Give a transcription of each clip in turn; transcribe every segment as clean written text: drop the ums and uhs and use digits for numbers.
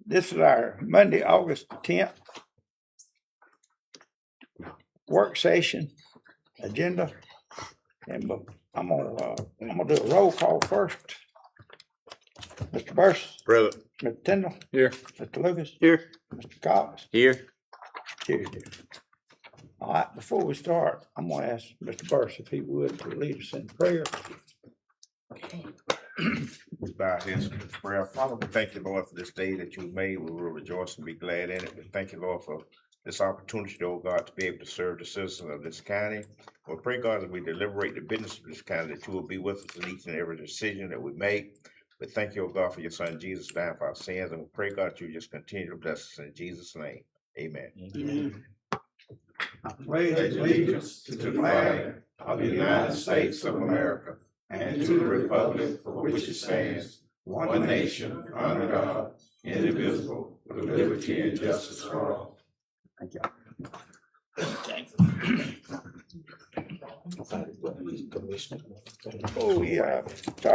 This is our Monday, August 10th work session agenda. And I'm gonna do a roll call first. Mr. Burse. Present. Mr. Tyndall. Here. Mr. Lucas. Here. Mr. Cox. Here. Here. All right, before we start, I'm gonna ask Mr. Burse if he would to lead us in prayer. We bow our heads in prayer. Father, we thank you, Lord, for this day that you made. We will rejoice and be glad in it. We thank you, Lord, for this opportunity, oh God, to be able to serve the citizens of this county. We pray, God, as we deliberate the business of this county, that you will be with us in each and every decision that we make. We thank you, oh God, for your son Jesus dying for our sins. And we pray, God, you just continue to bless us in Jesus' name. Amen. Amen. I pledge allegiance to the flag of the United States of America and to the republic for which it stands, one nation, under God, indivisible, with liberty and justice for all. Thank you. Oh yeah,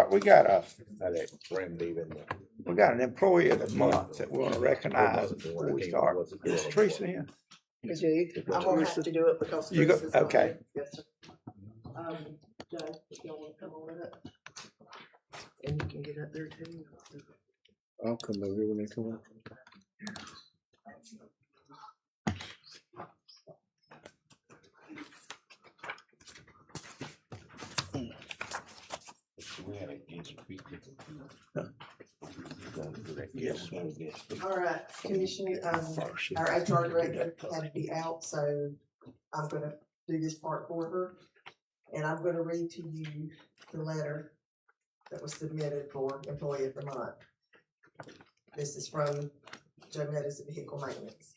we got an employee of the month that we want to recognize before we start. Is Teresa in? I'm gonna have to do it because You go, Teresa's not okay. here. Yes, sir. Joe, if y'all wanna come on with it. And you can get up there too. I'll come over here when they come up. All right, Commissioner, our HR director had to be out, so I'm gonna do this part for her. And I'm gonna read to you the letter that was submitted for Employee of the Month. This is from Joe Meadows of Vehicle Maintenance.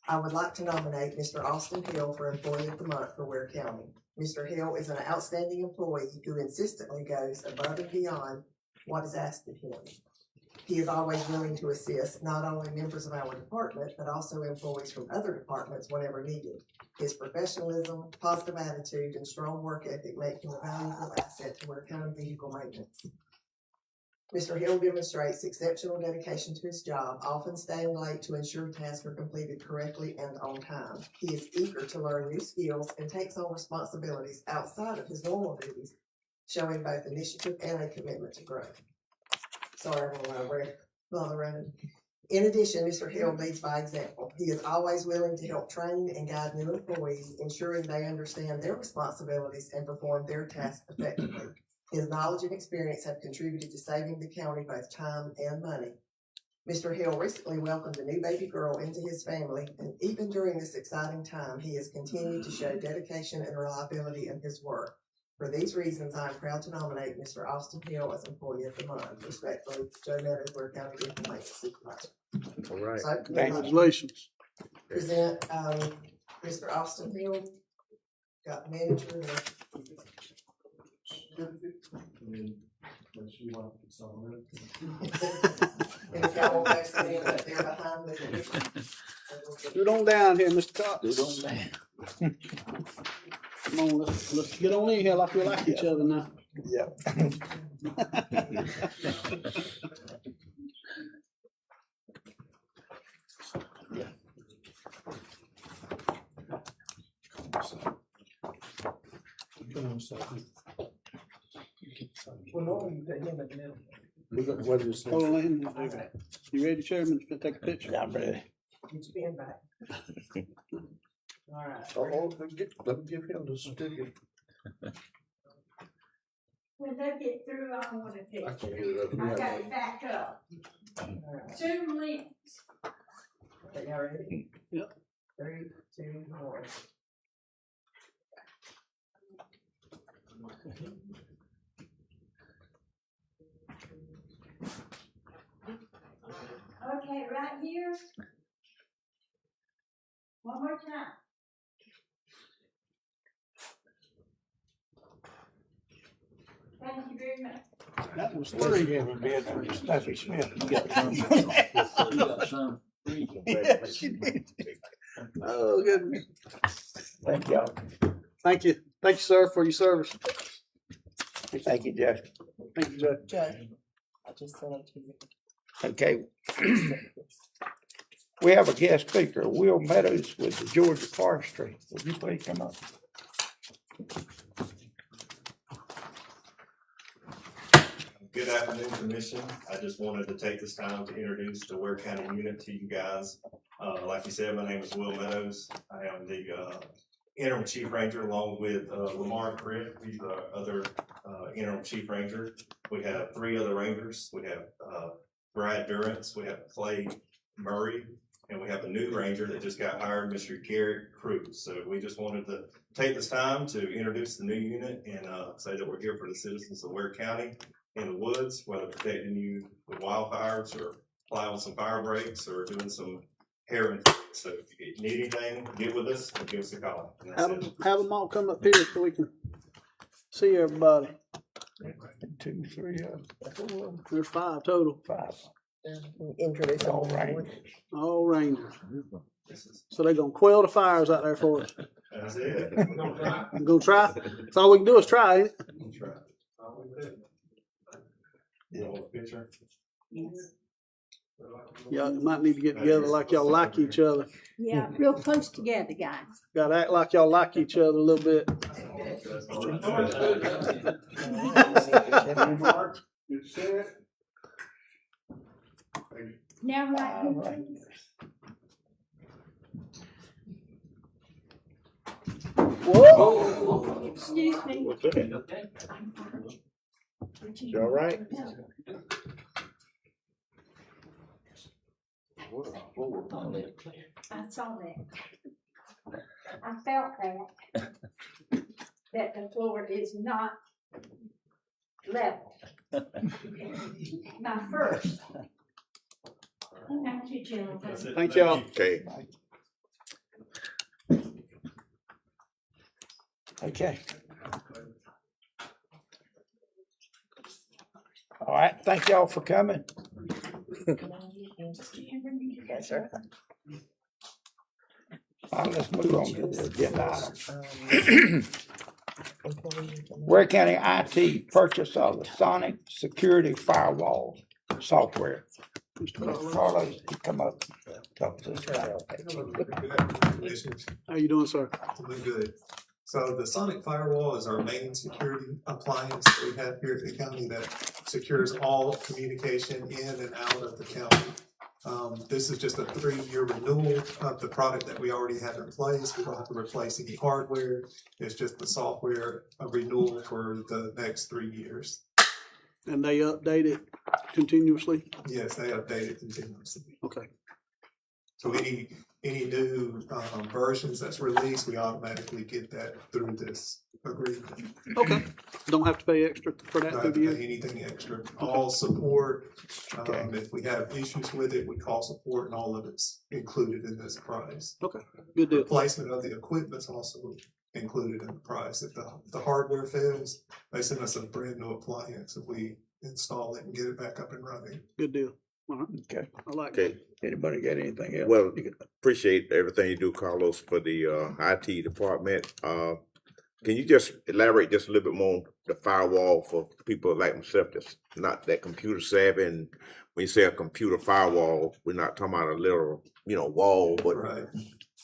I would like to nominate Mr. Austin Hill for Employee of the Month for Ware County. Mr. Hill is an outstanding employee who consistently goes above and beyond what is asked of him. He is always willing to assist not only members of our department, but also employees from other departments whenever needed. His professionalism, positive attitude, and strong work ethic make him a valuable asset to Ware County Vehicle Maintenance. Mr. Hill demonstrates exceptional dedication to his job, often staying late to ensure tasks are completed correctly and on time. He is eager to learn new skills and takes on responsibilities outside of his normal duties, showing both initiative and a commitment to growth. Sorry, I'm running. In addition, Mr. Hill leads by example. He is always willing to help train and guide new employees, ensuring they understand their responsibilities and perform their tasks effectively. His knowledge and experience have contributed to saving the county both time and money. Mr. Hill recently welcomed a new baby girl into his family, and even during this exciting time, he has continued to show dedication and reliability in his work. For these reasons, I am proud to nominate Mr. Austin Hill as Employee of the Month. Respectfully, Joe Meadows, Ware County Vehicle Maintenance Supervisor. All right. So, Congratulations. present Mr. Austin Hill, got the manager. And if y'all want to stand up there behind me. Do it on down here, Mr. Cox. Do it on down. Come on, let's get on in here like we like each other now. Yeah. Well, normally you put him in the middle. What is Hold on, okay. You ready, Chairman? Gonna take a picture? I'm ready. Get your pen back. All right. Let me give him the certificate. When they get through, I want to take. I can't get it up. I got it back up. All right. 2 minutes. Okay, y'all ready? Yep. 3, 2, 1. Okay, right here. One more time. Thank you very much. That was Three three. ever been there, Snuffy Smith. You got some. Yes, she did. Oh, goodness. Thank y'all. Thank you. Thank you, sir, for your service. Thank you, Jeff. Thank you, Judge. Joe, I just sent it to you. Okay. We have a guest speaker, Will Meadows with the Georgia Forestry. Would you please come up? Good afternoon, Commission. I just wanted to take this time to introduce the Ware County unit to you guys. Like you said, my name is Will Meadows. I am the interim chief ranger along with Lamar Crick. He's the other interim chief ranger. We have 3 other rangers. We have Brad Durance, we have Clay Murray, and we have a new ranger that just got hired, Mr. Garrett Cruz. So we just wanted to take this time to introduce the new unit and say that we're here for the citizens of Ware County in the woods, whether protecting you with wildfires or plowing some fire breaks or doing some herring. So if you need anything, get with us and give us a call. And that's it. Have them all come up here so we can see everybody. 2, 3, 4, There's 5 total, 5. Introduce them. All right. all rangers. This is- So they gonna quell the fires out there for us. That's it. I'm gonna try. That's all we can do is try, ain't it? You want a picture? Y'all might need to get together like y'all like each other. Yeah, real close together, guys. Gotta act like y'all like each other a little bit. Now, All right right. Whoa! excuse me. What's that? You all right? I saw that. I felt that. That the floor is not level. My first. Thank you, gentlemen. That's it. Thank y'all. Okay. Okay. All right, thank y'all for coming. Yes, sir. Let's move on to the agenda item. Ware County IT purchase of the Sonic Security Firewall software. Mr. Carlos, you come up, talk to us about it. How you doing, sir? Doing good. So the Sonic Firewall is our main security appliance that we have here at the county that secures all communication in and out of the county. This is just a 3-year renewal of the product that we already have in place. We don't have to replace any hardware. It's just the software renewal for the next 3 years. And they update it continuously? Yes, they update it continuously. Okay, So any new versions that's released, we automatically get that through this agreement. okay. Don't have to pay extra for that Not through to the pay year? anything extra. All support, Okay. if we have issues with it, we call support and all of it's included in this price. Okay, good deal. Replacement of the equipment's also included in the price. If the hardware fails, they send us a brand new appliance and we install it and get it back up and running. Good deal. All right, Okay, I like Okay. it. anybody got anything else? Well, You got- appreciate everything you do, Carlos, for the IT department. Can you just elaborate just a little bit more on the firewall for people like myself that's not that computer savvy? And when you say a computer firewall, we're not talking about a literal, wall, but Right.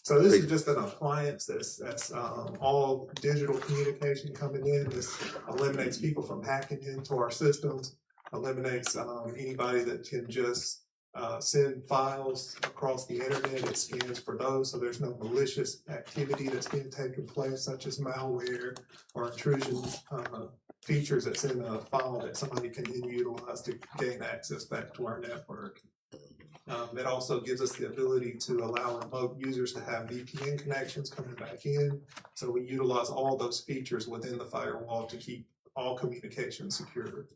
So this is just an appliance that's all digital communication coming in. This eliminates people from hacking into our systems, eliminates anybody that can just send files across the internet. It scans for those, so there's no malicious activity that's being taken place, such as malware or intrusion features that's in a file that somebody can then utilize to gain access back to our network. It also gives us the ability to allow remote users to have VPN connections coming back in. So we utilize all those features within the firewall to keep all communication secure.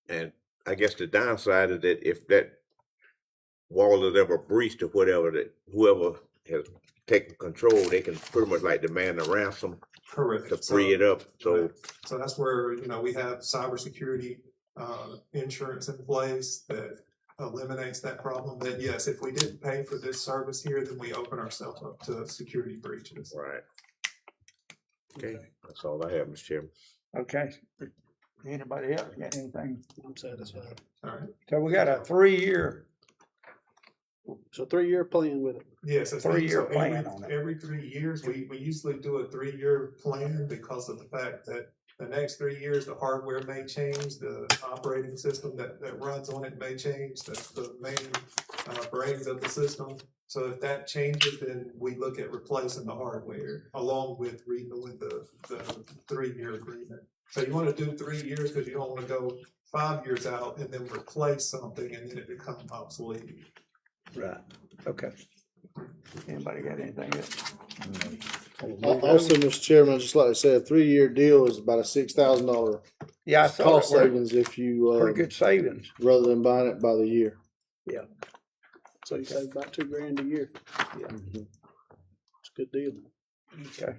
and I guess the downside is that if that wall is ever breached or whatever, that whoever has taken control, they can pretty much like demand a ransom Correct. to free it up. So Right. So that's where, we have cybersecurity insurance in place that eliminates that problem. That yes, if we didn't pay for this service here, then we open ourselves up to security breaches. right. Okay, that's all I have, Mr. Chairman. Okay. Anybody else got anything? I'm satisfied. All right. So we got a 3-year, So 3-year plan with it. Yes, I think 3-year so. plan on it. Every 3 years, we usually do a 3-year plan because of the fact that the next 3 years, the hardware may change, the operating system that runs on it may change, the main brains of the system. So if that changes, then we look at replacing the hardware along with renewing the 3-year agreement. So you want to do 3 years because you don't want to go 5 years out and then replace something and then it becomes obsolete. Right, okay. Anybody got anything else? Also, Mr. Chairman, just like I said, a 3-year deal is about a $6,000 Yeah, I saw cost that. savings if you, Pretty good savings. rather than buying it by the year. So you save about $2,000 a year. Yeah. It's a good deal. Okay.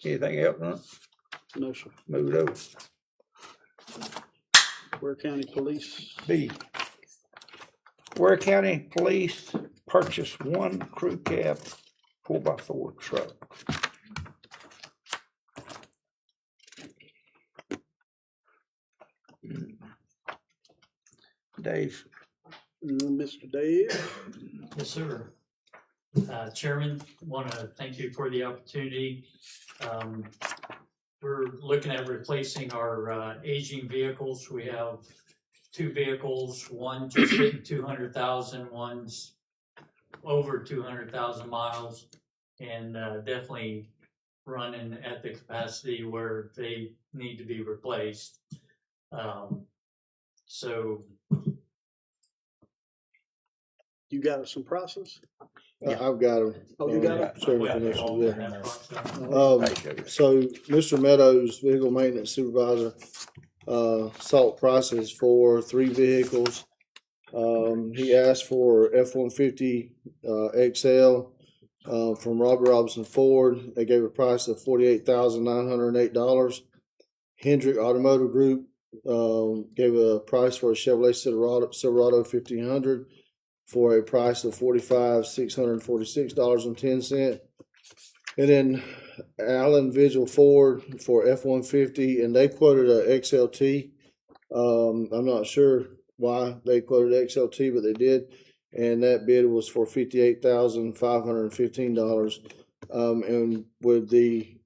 Anything else, huh? No, sir. Move it over. Ware County Police. B. Ware County Police purchased 1 crew cab 4x4 truck. Dave, Mr. Dave. Yes, sir. Chairman, want to thank you for the opportunity. We're looking at replacing our aging vehicles. We have 2 vehicles, one just hit 200,000, one's over 200,000 miles, and definitely running at the capacity where they need to be replaced. So You got some prices? I've got them. Oh, you got 'em? Chairman, we Commissioner, all yeah. in that process. So Mr. Meadows, vehicle maintenance supervisor, sought prices for 3 vehicles. He asked for F-150, XL, from Robert Robinson Ford. They gave a price of $48,908. Hendrick Automotive Group, gave a price for a Chevrolet Silverado 1500 for a price of $45,646.10. And then Allen Vigil Ford for F-150, and they quoted a XLT. I'm not sure why they quoted XLT, but they did. And that bid was for $58,515. And with the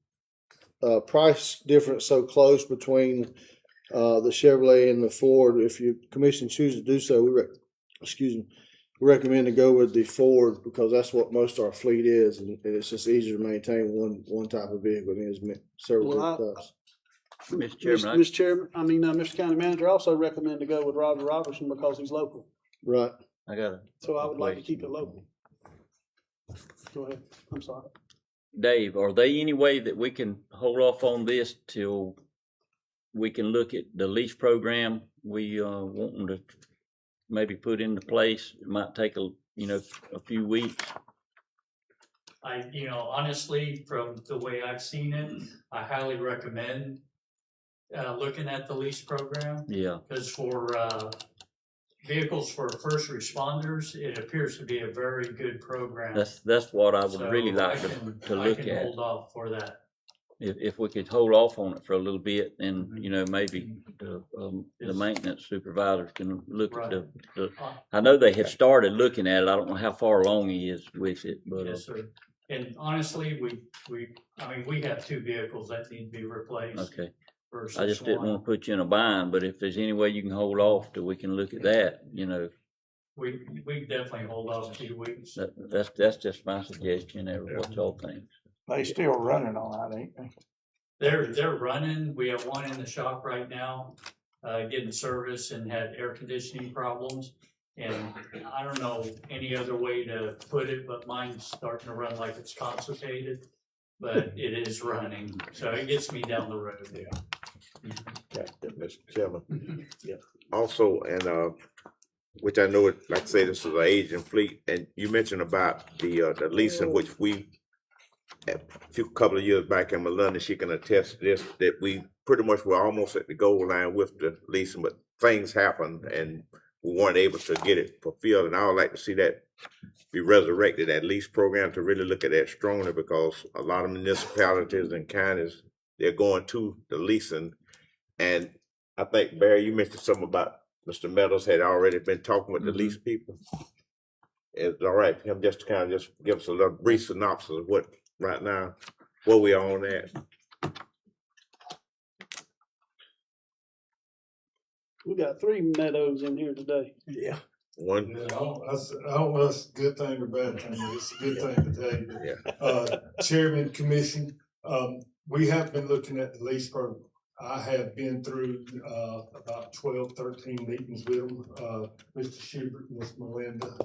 price difference so close between the Chevrolet and the Ford, if your commission chooses to do so, we recommend to go with the Ford because that's what most of our fleet is, and it's just easier to maintain one type of vehicle than it is several Well, different types. Mr. Chairman, Mr. Chairman, Mr. County Manager also recommend to go with Roger Robertson because he's local. Right. I got a So I would like to keep it local. Go ahead. I'm sorry. Dave, are there any way that we can hold off on this till we can look at the lease program we want them to maybe put into place? It might take a few weeks. Honestly, from the way I've seen it, I highly recommend looking at the lease program. Yeah. Because for vehicles for first responders, it appears to be a very good program. That's what I would So really like I to look can at. hold off for that. If we could hold off on it for a little bit, then maybe the maintenance supervisors can look at the. I know they had started looking at it. I don't know how far along he is with it, but Yes, sir. And honestly, we have 2 vehicles that need to be replaced. okay. Versus I just didn't one. want to put you in a bind, but if there's any way you can hold off till we can look at that, We definitely hold off a few weeks. that's just my suggestion. What y'all think? they still running on that, ain't they? They're running. We have one in the shop right now, getting service and had air conditioning problems. And I don't know any other way to put it, but mine's starting to run like it's constipated, but it is running. So it gets me down the road. Yeah. Okay, Mr. Chairman. Yeah. Also, and which I know, like I say, this is an aging fleet, and you mentioned about the leasing, which we, a couple of years back in Melinda, she can attest to this, that we pretty much were almost at the goal line with the leasing, but things happened and we weren't able to get it fulfilled. And I would like to see that be resurrected, that lease program, to really look at that strongly, because a lot of municipalities and counties, they're going to the leasing And I think, Barry, you mentioned something about Mr. Meadows had already been talking with the Mhm. lease people. It's all right for him just to kind of just give us a little brief synopsis of what, right now, where we are on that. We got 3 Meadows in here today. Yeah. One, Yeah, I don't know if it's a good thing or bad thing, but it's a good thing today. yeah, Chairman, Commission, we have been looking at the lease program. I have been through, about 12, 13 meetings with them. Mr. Schubert, Ms. Melinda,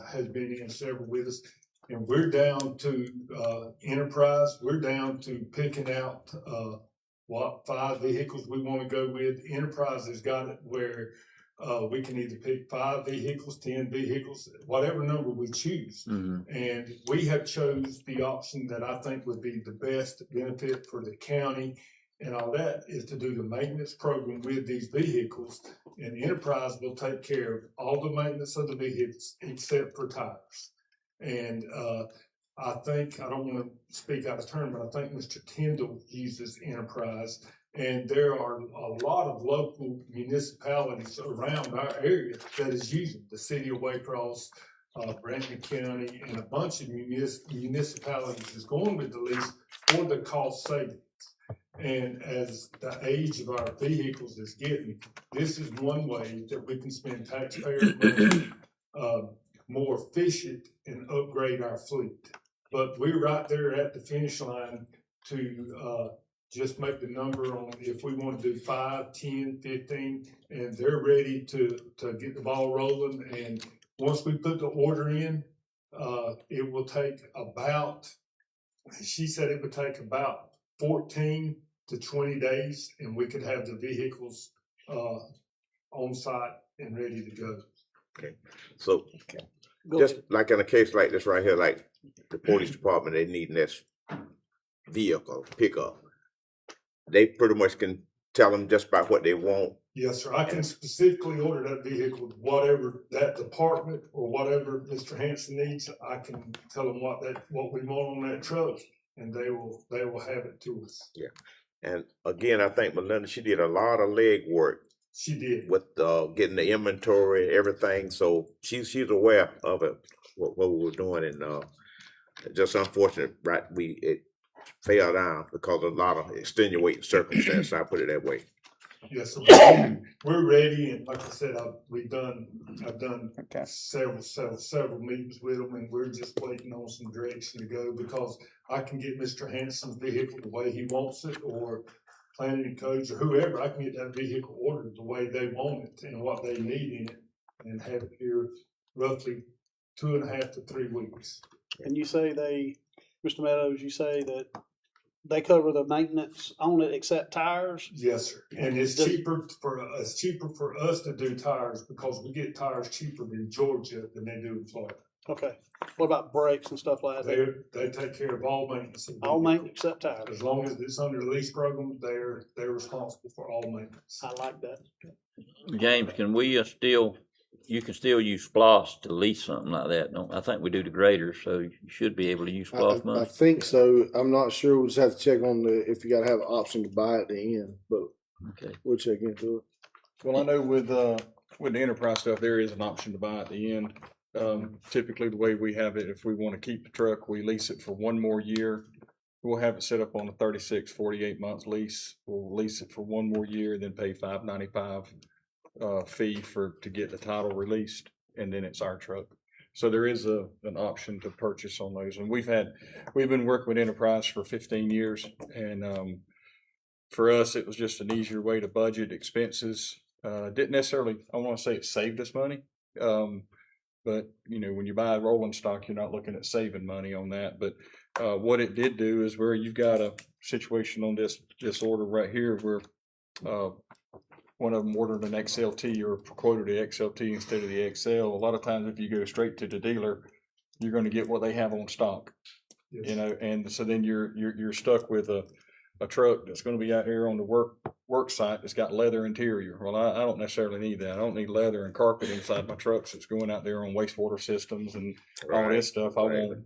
has been in several with us. And we're down to, Enterprise, we're down to picking out, what 5 vehicles we want to go with. Enterprise has got it where we can either pick 5 vehicles, 10 vehicles, whatever number we choose. Mhm. And we have chose the option that I think would be the best benefit for the county and all that is to do the maintenance program with these vehicles. And Enterprise will take care of all the maintenance of the vehicles except for tires. And I think, I don't want to speak out of turn, but I think Mr. Tyndall uses Enterprise. And there are a lot of local municipalities around our area that is using the city of Waycross, Brandon County, and a bunch of municipalities is going with the lease for the cost savings. And as the age of our vehicles is getting, this is one way that we can spend taxpayer money more efficient and upgrade our fleet. But we're right there at the finish line to just make the number on if we want to do 5, 10, 15, and they're ready to get the ball rolling. And once we put the order in, it will take about, she said it would take about 14 to 20 days, and we could have the vehicles on site and ready to go. okay. So Go just ahead. like in a case like this right here, like the police department, they need this vehicle pickup. They pretty much can tell them just about what they want. Yes, sir. I can specifically order that vehicle, whatever that department or whatever Mr. Hanson needs. I can tell them what we want on that truck, and they will have it to us. Yeah. And again, I think Melinda, she did a lot of leg work She did. with getting the inventory, everything. So she's aware of it, what we were doing, and just unfortunate, right? It fell down because of a lot of extenuating circumstances. I put it that way. Yes, sir. We're ready, and like I said, I've done Okay. several meetings with them, and we're just waiting on some direction to go because I can get Mr. Hanson's vehicle the way he wants it, or planning and codes, or whoever. I can get that vehicle ordered the way they want it and what they need in it, and have it here roughly 2.5 to 3 weeks. And you say Mr. Meadows, you say that they cover the maintenance on it except tires? Yes, sir. And it's cheaper for us to do tires because we get tires cheaper in Georgia than they do in Florida. Okay. What about brakes and stuff like that? They take care of all maintenance. All maintenance except tires. As long as it's under the lease program, they're responsible for all maintenance. I like that. James, can we you can still use SPOS to lease something like that, don't, I think we do the graders, so you should be able to use SPOS I money. think so. I'm not sure. We'll just have to check on if you gotta have an option to buy at the end, but Okay. we'll check into it. Well, I know with the enterprise stuff, there is an option to buy at the end. Typically the way we have it, if we want to keep the truck, we lease it for 1 more year. We'll have it set up on a 36, 48 month lease. We'll lease it for 1 more year, then pay $595 fee to get the title released, and then it's our truck. So there is an option to purchase on those. And we've been working with Enterprise for 15 years, and for us, it was just an easier way to budget expenses. Didn't necessarily, I want to say it saved us money. But when you buy rolling stock, you're not looking at saving money on that. But what it did do is where you've got a situation on this order right here where one of them ordered an XLT or quoted the XLT instead of the XL. A lot of times if you go straight to the dealer, you're going to get what they have on stock. Yes. And so then you're stuck with a truck that's going to be out here on the work site that's got leather interior. Well, I don't necessarily need that. I don't need leather and carpet inside my trucks that's going out there on wastewater systems and all this stuff. I want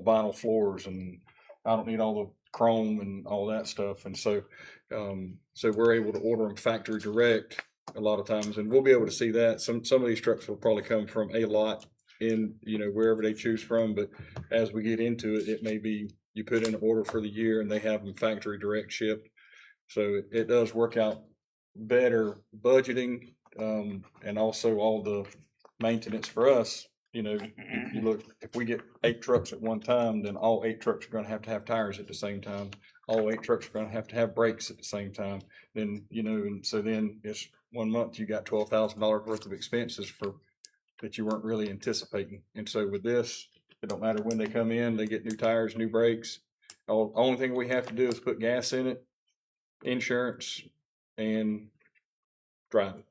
vinyl floors, and I don't need all the chrome and all that stuff. And so, so we're able to order them factory direct a lot of times, and we'll be able to see that. Some of these trucks will probably come from a lot in, wherever they choose from, but as we get into it, it may be you put in an order for the year and they have them factory direct shipped. So it does work out better budgeting, and also all the maintenance for us. You look, if we get 8 trucks at one time, then all 8 trucks are gonna have to have tires at the same time. All 8 trucks are gonna have to have brakes at the same time. Then, and so then it's 1 month, you got $12,000 worth of expenses that you weren't really anticipating. And so with this, it don't matter when they come in, they get new tires, new brakes. Only thing we have to do is put gas in it, insurance, and drive it.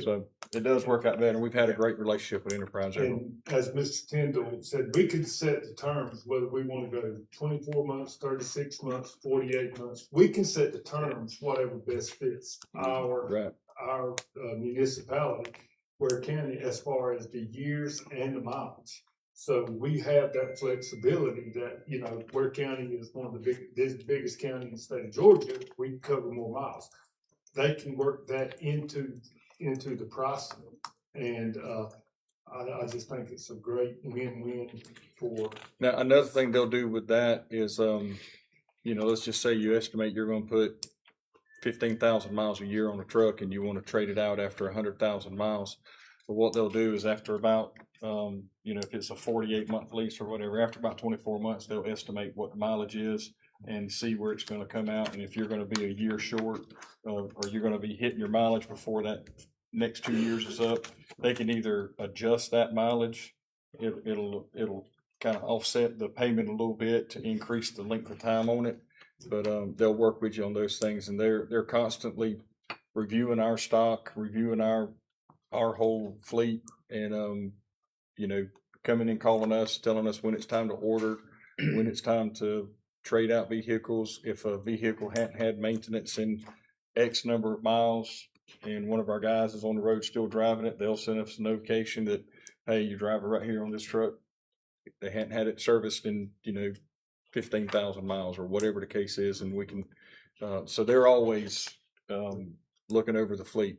So it does work out better. We've had a great relationship with Enterprise. And as Mr. Tyndall said, we could set the terms, whether we want to go 24 months, 36 months, 48 months. We can set the terms, whatever best fits our municipality, Ware County, as far as the years and the miles. So we have that flexibility that, Ware County is one of the biggest county in the state of Georgia. We cover more miles. They can work that into the pricing. And I just think it's a great win-win for. Now, another thing they'll do with that is, let's just say you estimate you're going to put 15,000 miles a year on a truck and you want to trade it out after 100,000 miles. But what they'll do is after about, if it's a 48-month lease or whatever, after about 24 months, they'll estimate what the mileage is and see where it's going to come out. And if you're going to be a year short, or you're going to be hitting your mileage before that next 2 years is up, they can either adjust that mileage. It'll kind of offset the payment a little bit to increase the length of time on it. But they'll work with you on those things, and they're constantly reviewing our stock, reviewing our whole fleet, and coming and calling us, telling us when it's time to order, when it's time to trade out vehicles. If a vehicle hadn't had maintenance in X number of miles and one of our guys is on the road still driving it, they'll send us a notification that, hey, you're driving right here on this truck. They hadn't had it serviced in, 15,000 miles or whatever the case is. And we can, so they're always looking over the fleet.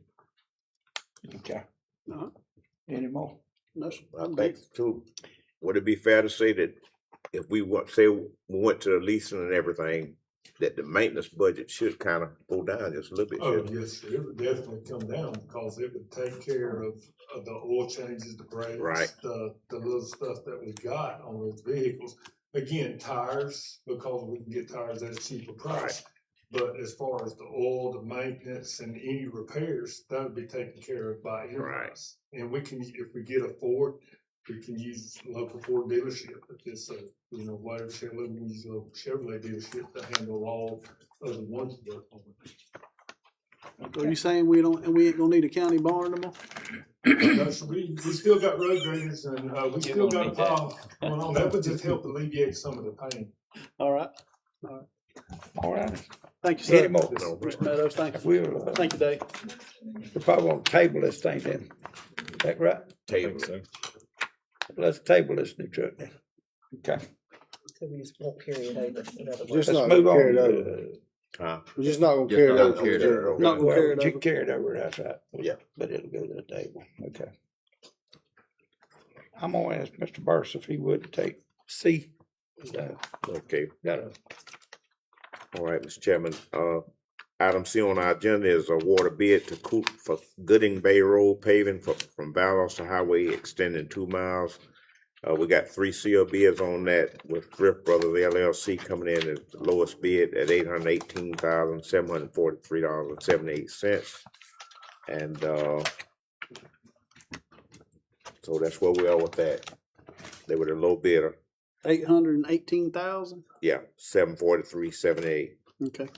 Okay. No, Any more? no, I'm good. Thanks too. Would it be fair to say that if we went to the leasing and everything, that the maintenance budget should kind of go down just a little bit? Oh, yes, it would definitely come down because it would take care of the oil changes, the brakes, Right. the little stuff that we got on those vehicles. Again, tires, because we can get tires at a cheaper price. But as far as the oil, the maintenance, and any repairs, that would be taken care of by Enterprise. And we can, if we get a Ford, we can use local Ford dealership. If it's a, whatever Chevrolet, we can use a Chevrolet dealership to handle all of the ones that work on it. So you saying we ain't gonna need a county barn no more? No, so we still got road graders and we still got a pile going on. That would just help alleviate some of the pain. All right. All right. Thank you, sir. Any more? Mr. Meadows, thank you. We'll, Thank you, Dave. we probably want to table this thing then. Is that right? Table. So Let's table this new truck then. Okay. So we just won't carry it over, in other words. Just Let's not move gonna carry on. it over. Huh? We're just not gonna Just carry it not over. gonna carry it over. Not gonna carry it You over. can carry it over, that's right. Yeah. But it'll go to the table. Okay. I'm gonna ask Mr. Burris if he would take C. Okay. Got a All right, Mr. Chairman. Item C on our agenda is award a bid to Coop for Gooding Bay Road paving from Valdosta Highway extending 2 miles. We got 3 sealed bids on that, with Thrift Brothers LLC coming in at the lowest bid at $818,743.78. And so that's where we are with that. They were the low bidder. 818,000? Yeah, 743.78. Okay.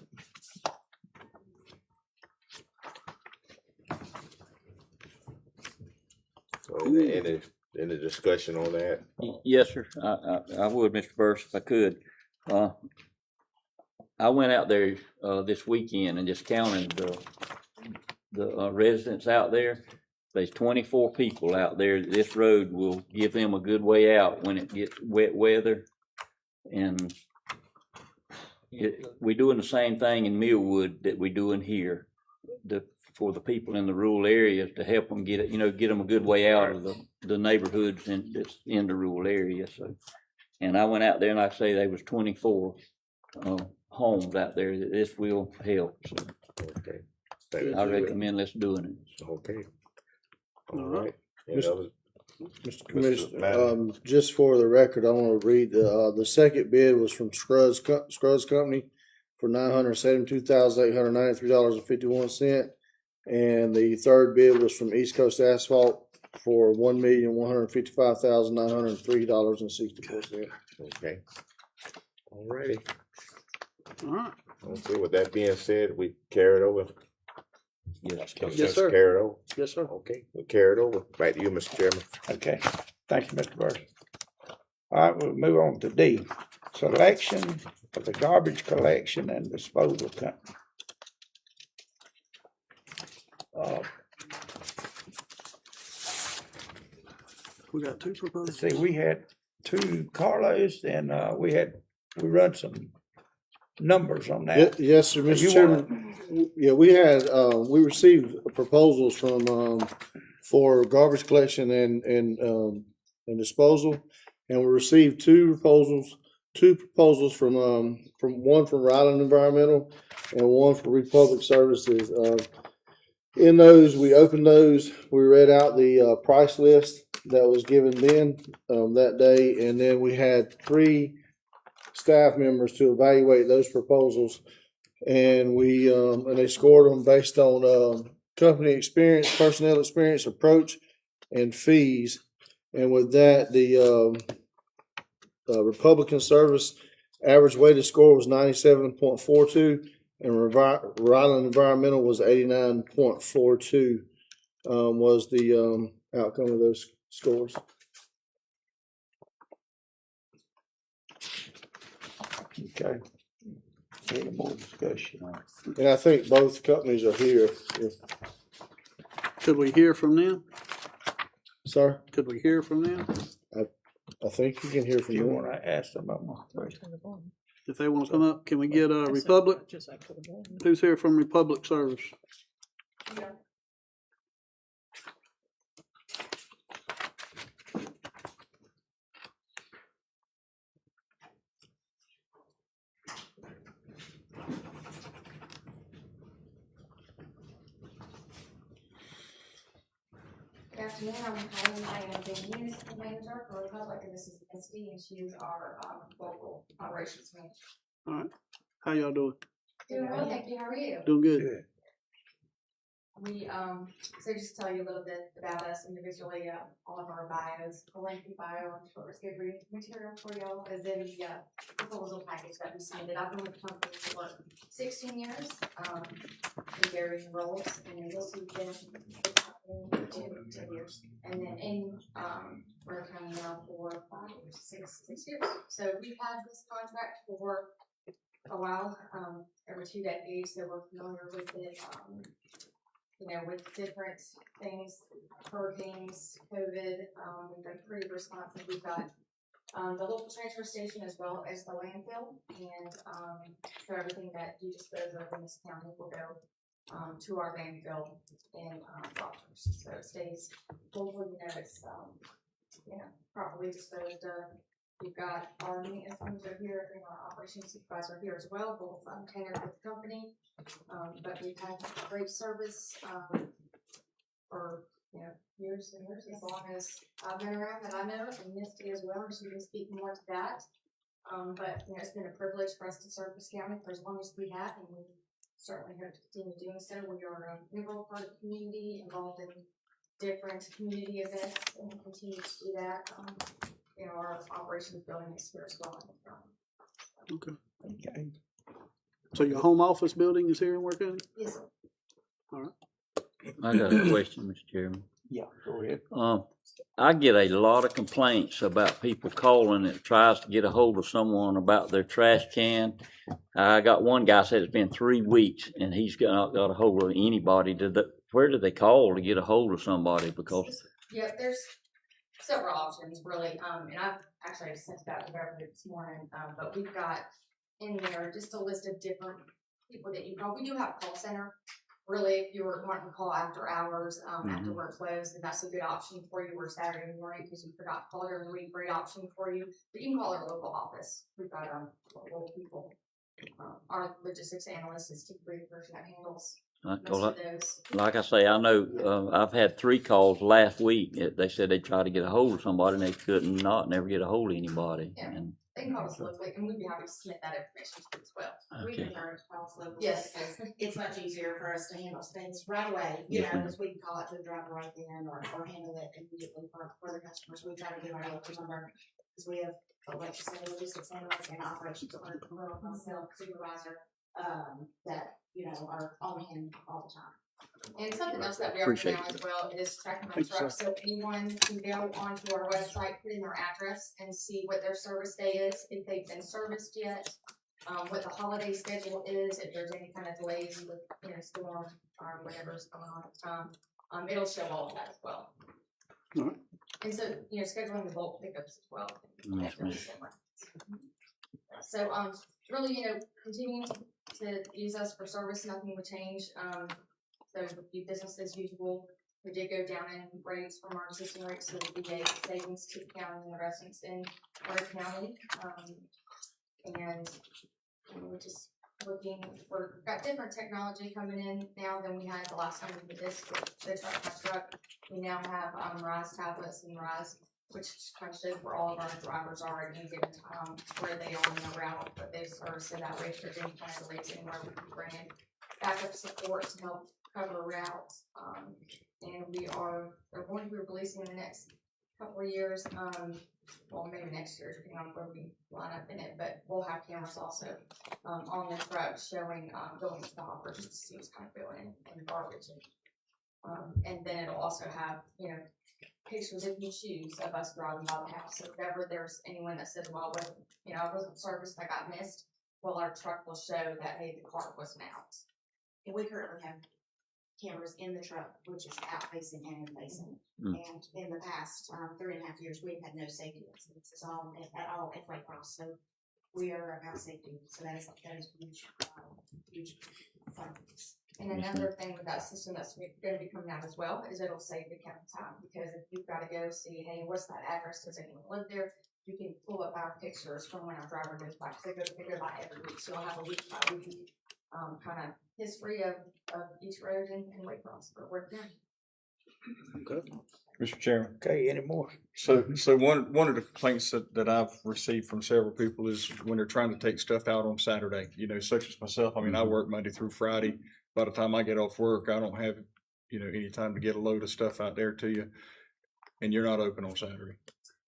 So any discussion on that? Yes, sir. I would, Mr. Burris, if I could. I went out there this weekend and just counted the residents out there. There's 24 people out there. This road will give them a good way out when it gets wet weather. And we doing the same thing in Millwood that we doing here. For the people in the rural areas to help them get them a good way out of the neighborhoods that's in the rural area. So, and I went out there and like I say, there was 24 homes out there that this will help. So Okay. I recommend let's doing it. Okay. All All right. right. Any Mr. others? Mr. Commissioner, Madden. just for the record, I want to read the second bid was from Scruggs Company for $972,893.51. And the third bid was from East Coast Asphalt for $1,155,903.64. Okay. All righty. All right. Okay, with that being said, we carry it over. Yes. Yes, sir. Carry it over. Yes, sir. Okay, we'll carry it over. Back to you, Mr. Chairman. Okay, thank you, Mr. Burson. All right, we'll move on to D, selection of the garbage collection and disposal company. We got two proposals. See, we had two Carlos and we run some numbers on that. Yes, sir, You Mr. Chairman. Yeah, we received proposals from, for garbage collection and disposal. And we received two proposals from one from Ryland Environmental and one from Republic Services. In those, we opened those, we read out the price list that was given then that day, and then we had 3 staff members to evaluate those proposals, and and they scored them based on company experience, personnel experience, approach, and fees. And with that, the Republican Service average weighted score was 97.42, and Ryland Environmental was 89.42. Was the outcome of those scores. Okay. Any more discussion on it? And I think both companies are here. Could we hear from them? Sir, Could we hear from them? I think you can hear If from you them. wanna ask them about my question. If they want to come up, can we get Republic? Who's here from Republic Service? Good afternoon, I'm Holly, I am the municipal manager for Republic, and this is Misty, and she is our local operations manager. All right. How y'all doing? Doing well, thank you, how are you? Doing good. We, so just tell you a little bit about us individually, all of our bios, a lengthy bio, I'm sure it's good reading material for y'all, is in the proposal package that we submitted. I've been with the company for 16 years, in varying roles, and you'll see them for 10 years. And then in, Ware County now for 6 years. So we've had this contract for a while, over 2 decades, so we're familiar with it, with different things, hurricanes, COVID, we've been pretty responsive. We've got the local transfer station as well as the landfill, and so everything that you dispose of in this county will go to our landfill in Rogers, so it stays full, it's properly disposed of. We've got our maintenance manager here and our operations supervisor here as well, both tenured with the company. But we've had great service for years and years, as long as I've been around, and I know, and Misty as well, and she can speak more to that. But it's been a privilege for us to serve this county for as long as we have, and we certainly hope to continue doing so. We are an integral part of the community, involved in different community events, and we continue to do that. Our operations building is here as well. Okay. Okay. So your home office building is here in Ware County? Yes, sir. All right. I got a question, Mr. Chairman. Yeah, go ahead. I get a lot of complaints about people calling that tries to get a hold of someone about their trash can. I got one guy said it's been 3 weeks and he's not got a hold of anybody. Where do they call to get a hold of somebody? Because there's several options really, and I've actually sent that to Beverly this morning, but we've got in there just a list of different people that you call. We do have a call center. Really, if you were wanting to call after hours, after work closed, then that's a good option for you, or Saturday morning, because you forgot to call during the week, great option for you. But you can call our local office. We've got, local people. Our logistics analyst is typically the person that handles most of those. Like I say, I know, I've had 3 calls last week. They said they tried to get a hold of somebody and they couldn't never get a hold of anybody. Yeah. And They can call us locally, and we'd be happy to submit that information to you as well. We okay. prefer to call us locally. Yes. Because it's much easier for us to handle things right away, you Yes, know, ma'am. because we can call it to the driver right then or handle it immediately for the customers. We try to do our local number because we have, like you said, logistics analysts and operations myself, supervisor, that, you know, are on hand all the time. And something else that we are doing now as well is tracking my trucks, so anyone can go onto our website, put in their address and see what their service day is, if they've been serviced yet, what the holiday schedule is, if there's any kind of delays with, you know, storm or whatever's going on at the time. It'll show all of that as well. Alright. And so, you know, scheduling the bulk pickups as well. Yes, ma'am. So, really, you know, continuing to use us for service, nothing would change. So do business as usual. We did go down in rates from our existing rates, so we gave savings to the county and the residents in our county. And we're just looking for, got different technology coming in now than we had the last time we did this with the Truck My Truck. We now have RISE tablets and RISE, which kind of shows where all of our drivers are at any given time, where they are in the route, what they serve, so that way if there's any kind of delays anywhere, we can bring in backup support to help cover routes. And they're going to be releasing in the next couple of years, well, maybe next year, depending on where we line up in it, but we'll have cameras also, on the truck showing, going to the hopper just to see what's kind of going in garbage. And then it'll also have, you know, pictures if you choose of us driving by the house. So if ever there's anyone that says, well, I wasn't serviced, I got missed, well, our truck will show that, hey, the car wasn't out. And we currently have cameras in the truck, which is out facing and in facing. And in the past 3.5 years, we've had no safety incidents at all at White Cross. So we are about safety. So that is huge focus. And another thing with that system that's going to be coming out as well is it'll save the county time, because if you've got to go see, hey, what's that address? Does anyone live there? You can pull up our pictures from when our driver goes by. So they go by every week. So you'll have a week by week kind of history of each road in Waycross or where they're Okay. Mr. Chairman. Okay, any more? So one of the complaints that I've received from several people is when they're trying to take stuff out on Saturday, you know, such as myself. I mean, I work Monday through Friday. By the time I get off work, I don't have, you know, any time to get a load of stuff out there to you, and you're not open on Saturday.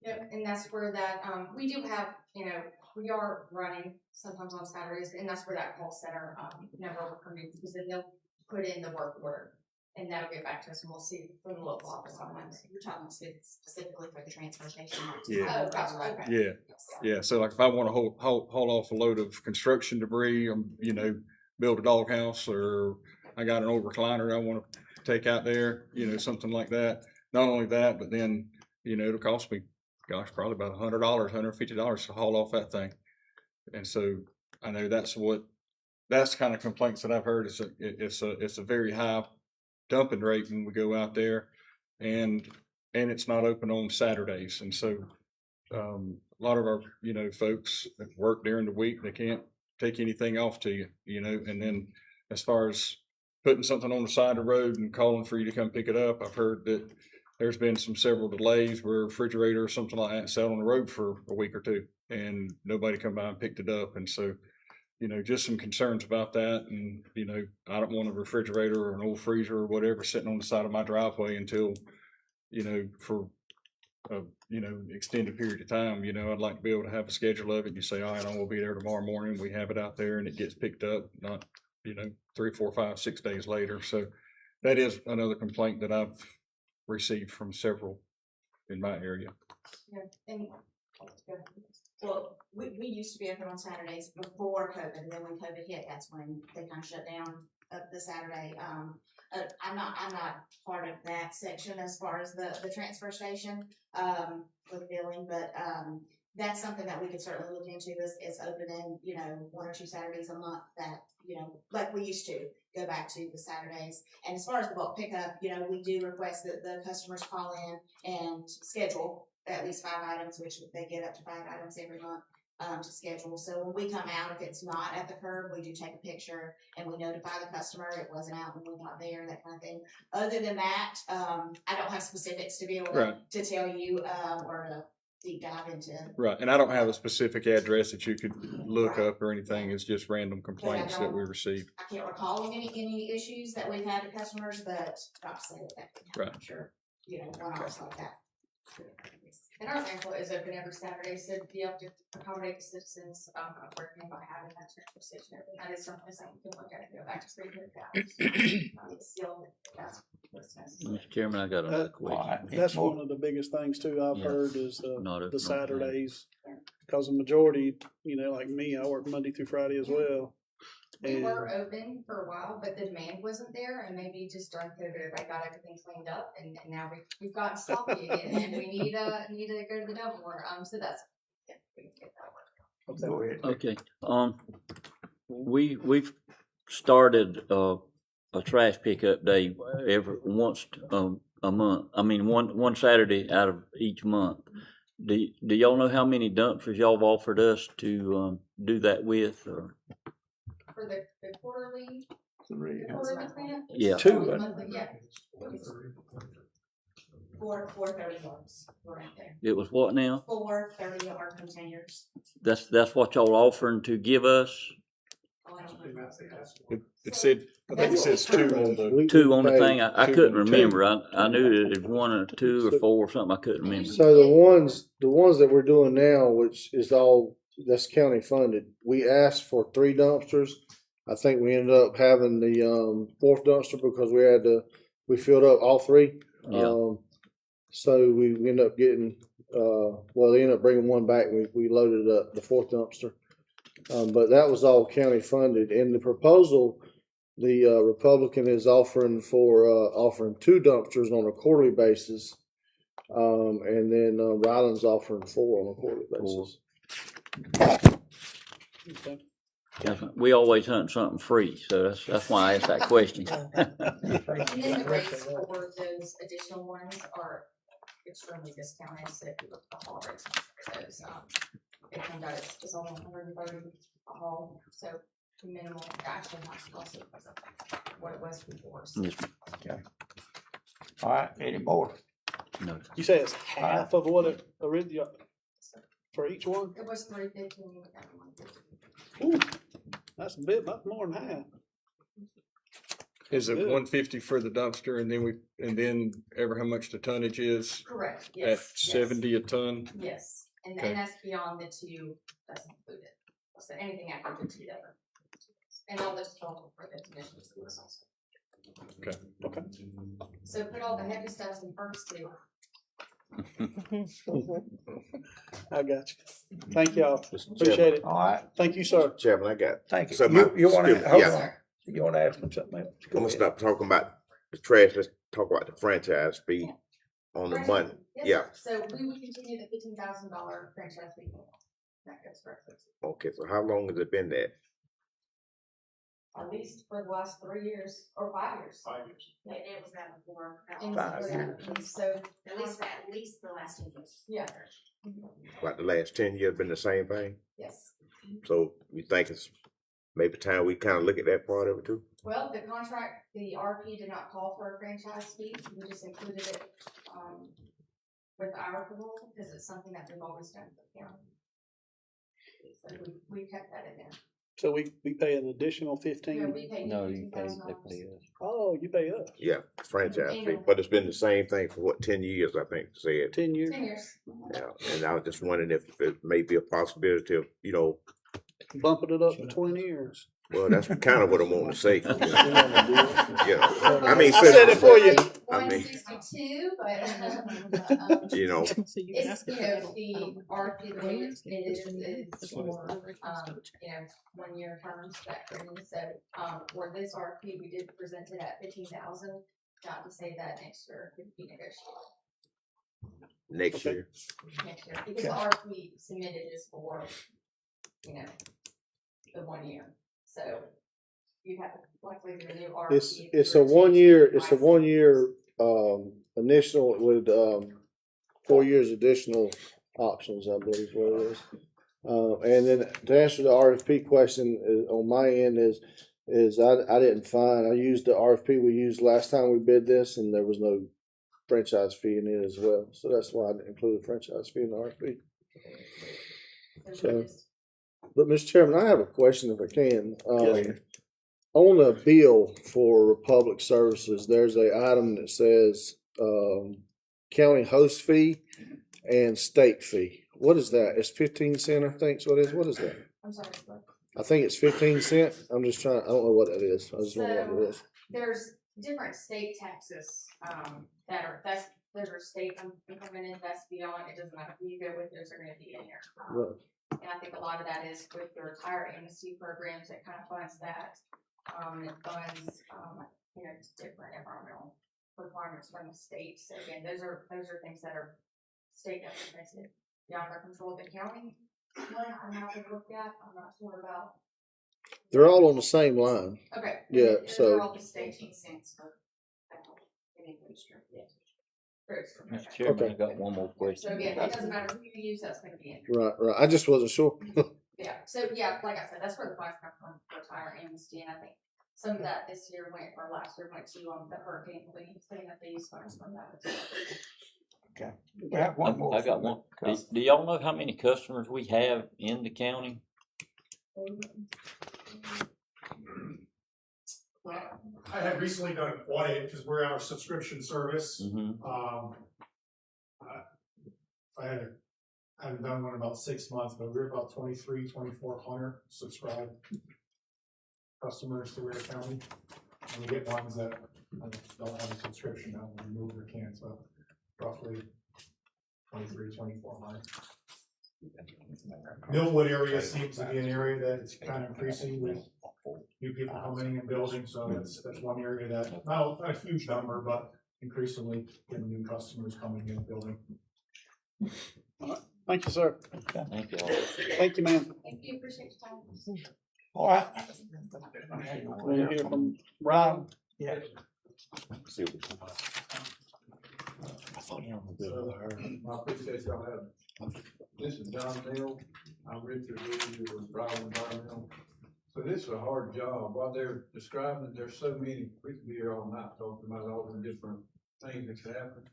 Yep, and that's where that, we do have, you know, we are running sometimes on Saturdays, and that's where that call center, number will come in, because then they'll put in the work order, and that'll get back to us, and we'll see from the local office on Wednesday. You're talking specifically for the transfer station. Yeah. Oh, gotcha, right. Yeah. Yeah. So like if I want to haul off a load of construction debris, you know, build a doghouse, or I got an old recliner I want to take out there, you know, something like that. Not only that, but then, you know, it'll cost me, gosh, probably about $100, $150 to haul off that thing. And so I know that's the kind of complaints that I've heard. It's a very high dumping rate when we go out there, and it's not open on Saturdays. And so a lot of our, you know, folks that work during the week, they can't take anything off to you, you know. And then as far as putting something on the side of the road and calling for you to come pick it up, I've heard that there's been several delays where a refrigerator or something like that sat on the road for a week or two and nobody come by and picked it up. And so, you know, just some concerns about that. And, you know, I don't want a refrigerator or an old freezer or whatever sitting on the side of my driveway until, you know, for a, you know, extended period of time. You know, I'd like to be able to have a schedule of it. You say, all right, I'm gonna be there tomorrow morning. We have it out there and it gets picked up, not, you know, 3, 4, 5, 6 days later. So that is another complaint that I've received from several in my area. Yeah, and, Well, we used to be open on Saturdays before COVID, and then when COVID hit, that's when they kind of shut down the Saturday. I'm not part of that section as far as the transfer station with billing, but that's something that we could certainly look into is opening, 1 or 2 Saturdays a month that, like we used to go back to the Saturdays. And as far as the bulk pickup, we do request that the customers call in and schedule at least 5 items, which they get up to 5 items every month. To schedule. So when we come out, if it's not at the curb, we do take a picture and we notify the customer it wasn't out when we got there, that kind of thing. Other than that, I don't have specifics to be able to tell you, or to deep dive into. Right, and I don't have a specific address that you could look up or anything. It's just random complaints that we received. I can't recall of any issues that we've had with customers, but not to say that can happen, Right. I'm sure, one-offs like that. And our airport is open every Saturday, so to be able to accommodate the citizens, working by having that transportation open, that is something we can look at and go back to 300 hours. Mr. Chairman, I got another question. That's one of the biggest things too I've Yeah. heard is Not the a- Saturdays. Because the majority, like me, I work Monday through Friday as well. We And were open for a while, but the demand wasn't there, and maybe just during COVID, everybody got everything cleaned up, and now we've gotten sloppy again, and we need to go to the double more. So that's we can get that work. Okay, we've started, a trash pickup day once, a month. I mean, one Saturday out of each month. Do y'all know how many dumpsters y'all have offered us to, do that with, or? For the quarterly cleanup? Yeah. Monthly, yeah. 430 yards, we're right there. It was what now? 4 30-yard containers. That's what y'all offering to give us? Oh, I don't know. It said, I think it says 2 on the. Two on the thing? I Two couldn't and remember. I knew it was 1 or 2 or 4 or something. I couldn't remember. So the ones that we're doing now, which is that's county funded, we asked for 3 dumpsters. I think we ended up having the 4th dumpster because we filled up all 3. Yeah. So we ended up getting, they ended up bringing one back. We loaded up the 4th dumpster. But that was all county funded. In the proposal, the Republican is offering 2 dumpsters on a quarterly basis. And then Ryland's offering 4 on a quarterly basis. okay. We always hunt something free, so that's why I asked that question. And then the rates for those additional ones are extremely discounted, so if you look at the haul rates for those, it comes out, it's only 130 a haul, so minimal, actually not close to what it was before. So. Yes, Okay. All right, any more? no. You say it's half of what it originally for each one? It was 350 and we got 150. Ooh, that's a bit much more than half. Is it Good. 150 for the dumpster and then ever how much the tonnage is? Correct, At yes. 70 a ton? Yes, and, Okay. and that's beyond the 2, that's included. So anything after the 2 together. And all this total for the commissioners was also. Okay. Okay. So put all the heavy stuff in first too. I got you. Thank y'all. Appreciate it. All right, Thank you, sir. Chairman, I got. thank you. So You wanna, excuse me, hold yeah. on. You wanna ask him something else? I'm Go gonna ahead. stop talking about the trash. Let's talk about the franchise fee on the money. Yes, Yeah. sir. So we would continue the $15,000 franchise fee. That goes for us. Okay, so how long has it been there? At least for the last 3 years or 5 years. 5 years. Yeah, it was that before. And so, At least the last 2 years. yeah, Like the last 10 years been the same thing? yes. So you think it's maybe time we kind of look at that part of it too? Well, the contract, the RP did not call for a franchise fee. We just included it, with our approval because it's something that we've always done for the county. So we kept that in there. So we pay an additional 15. Yeah, we paid No, you pay, $15,000. they pay us. Oh, you pay us Yeah, franchise fee, Annual. but it's been the same thing for 10 years, I think, said. 10 years. 10 years. Yeah, and I was just wondering if it may be a possibility of, Bumping it up to 20 years. well, that's kind of what I want to say. Yeah, I mean, I said it for you. I mean- 162, but, you know, it's, the RP, the way is for, 1-year terms that so, for this RP, we did present it at 15,000, not to say that next year could be negotiable. Next Okay. year. next year, because the RFP submitted is for, you know, the 1 year, so you have, likely the new RFP. It's, if it's you a were to change 1 year, the it's a pricing. 1 year, initial with, 4 years additional options, I believe is what it is. And then to answer the RFP question on my end is I didn't find, I used the RFP we used last time we bid this and there was no franchise fee in it as well. So that's why I didn't include the franchise fee in the RFP. So, but Mr. Chairman, I have a question if I can. On a bill for Republic Services, there's a item that says, county host fee and state fee. What is that? It's 15 cents, I think is what it is. What is that? I'm sorry, what? I think it's 15 cents. I'm just trying, I don't know what that is. I just wonder what it is. There's different state taxes, those are state implemented, that's beyond, it doesn't matter who you go with, those are gonna be in here. Right. And I think a lot of that is with the retire amnesty programs, that kind of funds that. It funds, you know, different environmental requirements from the state. So again, those are things that are state implemented beyond our control of the county. One I have to look at, I'm not sure about. They're all on the same line. Okay. Yeah, Those so- are all the state 18 cents for, any booster, yeah. Mr. Chairman, I got one more question. So again, it doesn't matter who you use, that's gonna be in. Right, right. I just wasn't sure. Yeah, so yeah, like I said, that's where the funds come from, retire amnesty, and I think some of that this year went, or last year went to, the hurricane relief, saying that they use funds from that. Okay. We have one more. I got one. Do y'all know how many customers we have in the county? Well, I have recently done an audit because we're our subscription service. Mm-hmm. I haven't done one in about 6 months, but we're about 2,400 subscribed customers to Ware County. And we get ones that don't have a subscription now, we move their can, so roughly 2,400. Millwood area seems to be an area that it's kind of increasing with new people coming and building, so that's one area that, not a huge number, but increasingly getting new customers coming in and building. Thank you, sir. Thank you all. Thank you, ma'am. Thank you, appreciate your time. All right. We'll hear from Ron. Yeah. I appreciate y'all having. This is John Neal. I'm Richard Lee with Broward Environmental. So this is a hard job. While they're describing, there's so many, we could be here all night talking about all the different things that could happen.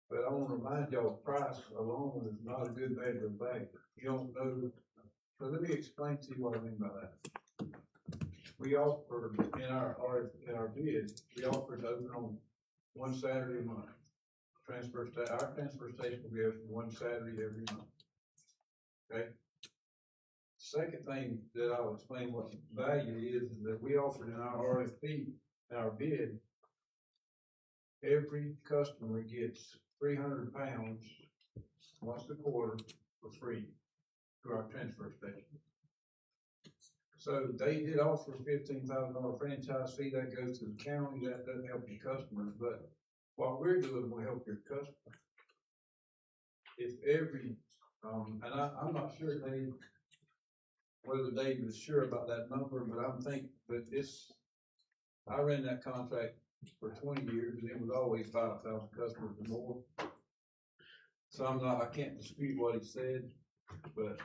But I want to remind y'all, price alone is not a good measure of value. You don't know. So let me explain to you what I mean by that. We offer in our bid, we offer to open on one Saturday a month. Our transfer station will be open one Saturday every month. Okay. Second thing that I'll explain what value is that we offered in our RFP, in our bid, every customer gets 300 pounds once a quarter for free to our transfer station. So they did offer $15,000 franchise fee that goes to the county. That doesn't help your customers, but what we're doing will help your customer. If every, and I'm not sure whether Dave is sure about that number, but I'm thinking that I ran that contract for 20 years and it was always 5,000 customers or more. So I can't dispute what he said, but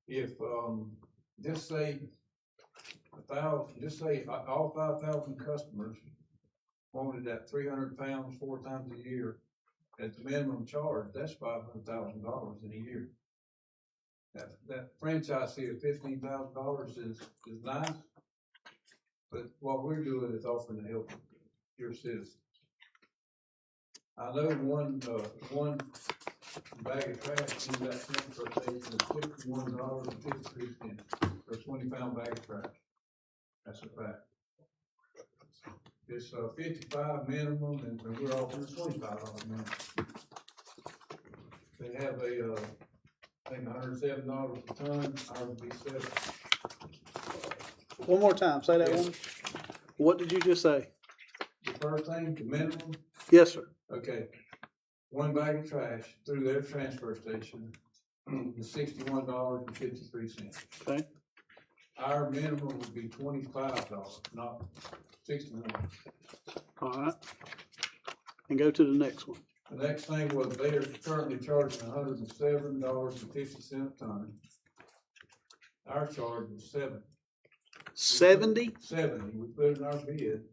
if, just say all 5,000 customers wanted that 300 pounds 4 times a year at the minimum charge, that's $500,000 in a year. That franchise fee of $15,000 is nice, but what we're doing is offering to help your citizens. I know one bag of trash in that transfer station is $61.53 for a 20-pound bag of trash. That's a fact. It's 55 minimum, and we're offering $25 minimum. They have I think $107 a ton. Ours would be $7. One more time, say that Yeah. one. What did you just say? The first thing, the minimum Yes, sir. Okay, one bag of trash through their transfer station is $61.53. Okay. Our minimum would be $25, not 61. All right. And go to the next one. The next thing was they are currently charging $107.50 a ton. Our charge was 70? 70. We put it in our bid, and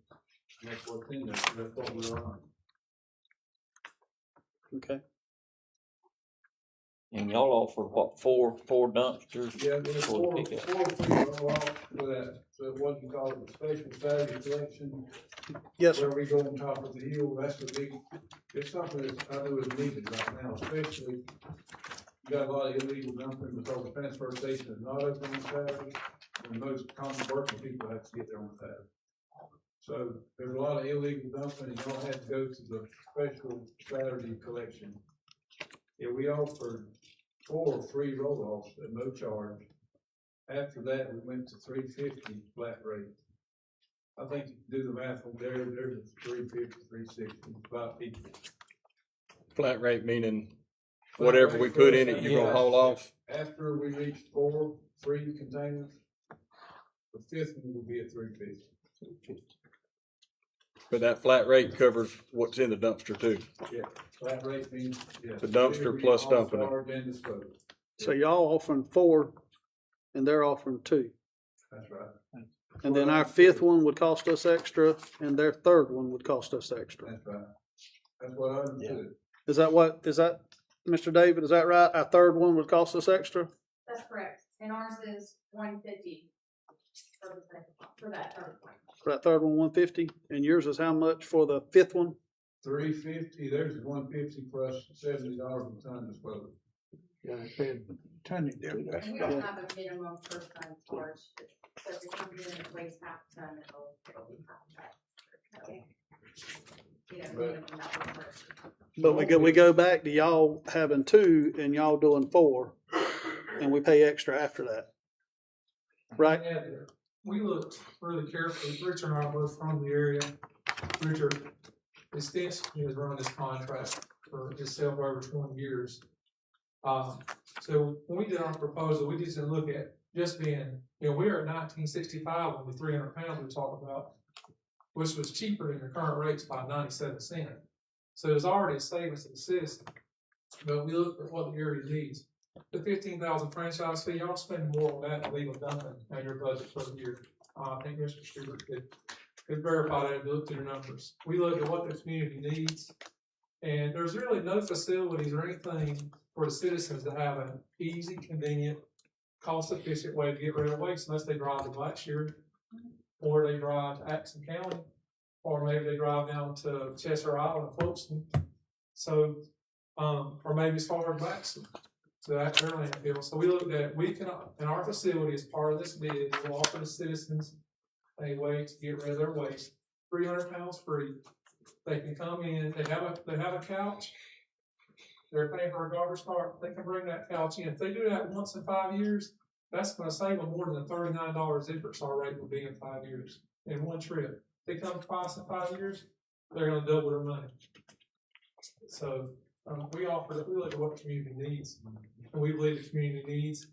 that's what's in there, that's what we're on. Okay. And y'all offer what, four dumpsters? Yeah, there's for four the pickup? free roll-off for that, so what you call it, the special Saturday collection. Yes, sir. Where we go on top of the hill, that's the big, it's something that I know is needed right now, especially you got a lot of illegal dumping because the transfer station is not open on Saturday, and most common working people have to get there on Saturday. So there's a lot of illegal dumping, and y'all have to go to the special Saturday collection. Yeah, we offered 4 free roll-offs at no charge. After that, we went to $350 flat rate. I think you can do the math on there, there's a $350, $360, about equal. Flat rate meaning whatever we put in it, you're gonna haul off? After we reach 4 free containers, the 5th one will be at $350. But that flat rate covers what's in the dumpster too. Yeah, flat rate means, yeah. The dumpster plus dumping it. Charge and disposal. So y'all offering 4 and they're offering 2. That's right. And then our 5th one would cost us extra and their 3rd one would cost us extra. That's right. That's what I understood. Is that, Mr. David, is that right? Our 3rd one would cost us extra? That's correct, and ours is $150 for that third one. For that 3rd one, 150, and yours is how much for the 5th one? $350, there's $150 plus $70 a ton disposal. Yeah, tonnage. And we don't have a minimum per ton charge, so if it comes in at least half a ton, it'll be half that. You know, minimum that will work. But we go back to y'all having 2 and y'all doing 4, and we pay extra after that. Right? Yeah, we looked really carefully. Richard and I are both from the area. Richard extensively has run this contract for himself over 20 years. So when we did our proposal, we just didn't look at just being, we were at 1965 on the 300 pounds we talked about, which was cheaper than the current rates by 97 cents. So there's already a savings to the system, but we looked at what the area needs. The 15,000 franchise fee, y'all spend more on that than legal dumping on your budget for the year. I think Mr. Stewart could verify that if you looked at the numbers. We looked at what the community needs, and there's really no facilities or anything for the citizens to have an easy, convenient, cost-efficient way to get rid of waste unless they drive to Blackshear, or they drive to Axon County, or maybe they drive down to Chester Island, Folkestone. So, or maybe as far as Baxter. So that's their landfill. So we looked at, we can, in our facility, as part of this bid, we'll offer the citizens a way to get rid of their waste, 300 pounds free. They can come in, they have a couch, they're paying for a garbage cart, they can bring that couch in. If they do that once in 5 years, that's gonna save them more than the $39 Interstar rate will be in 5 years, in one trip. If they come twice in 5 years, they're gonna double their money. So, we look at what the community needs, and we believe the community needs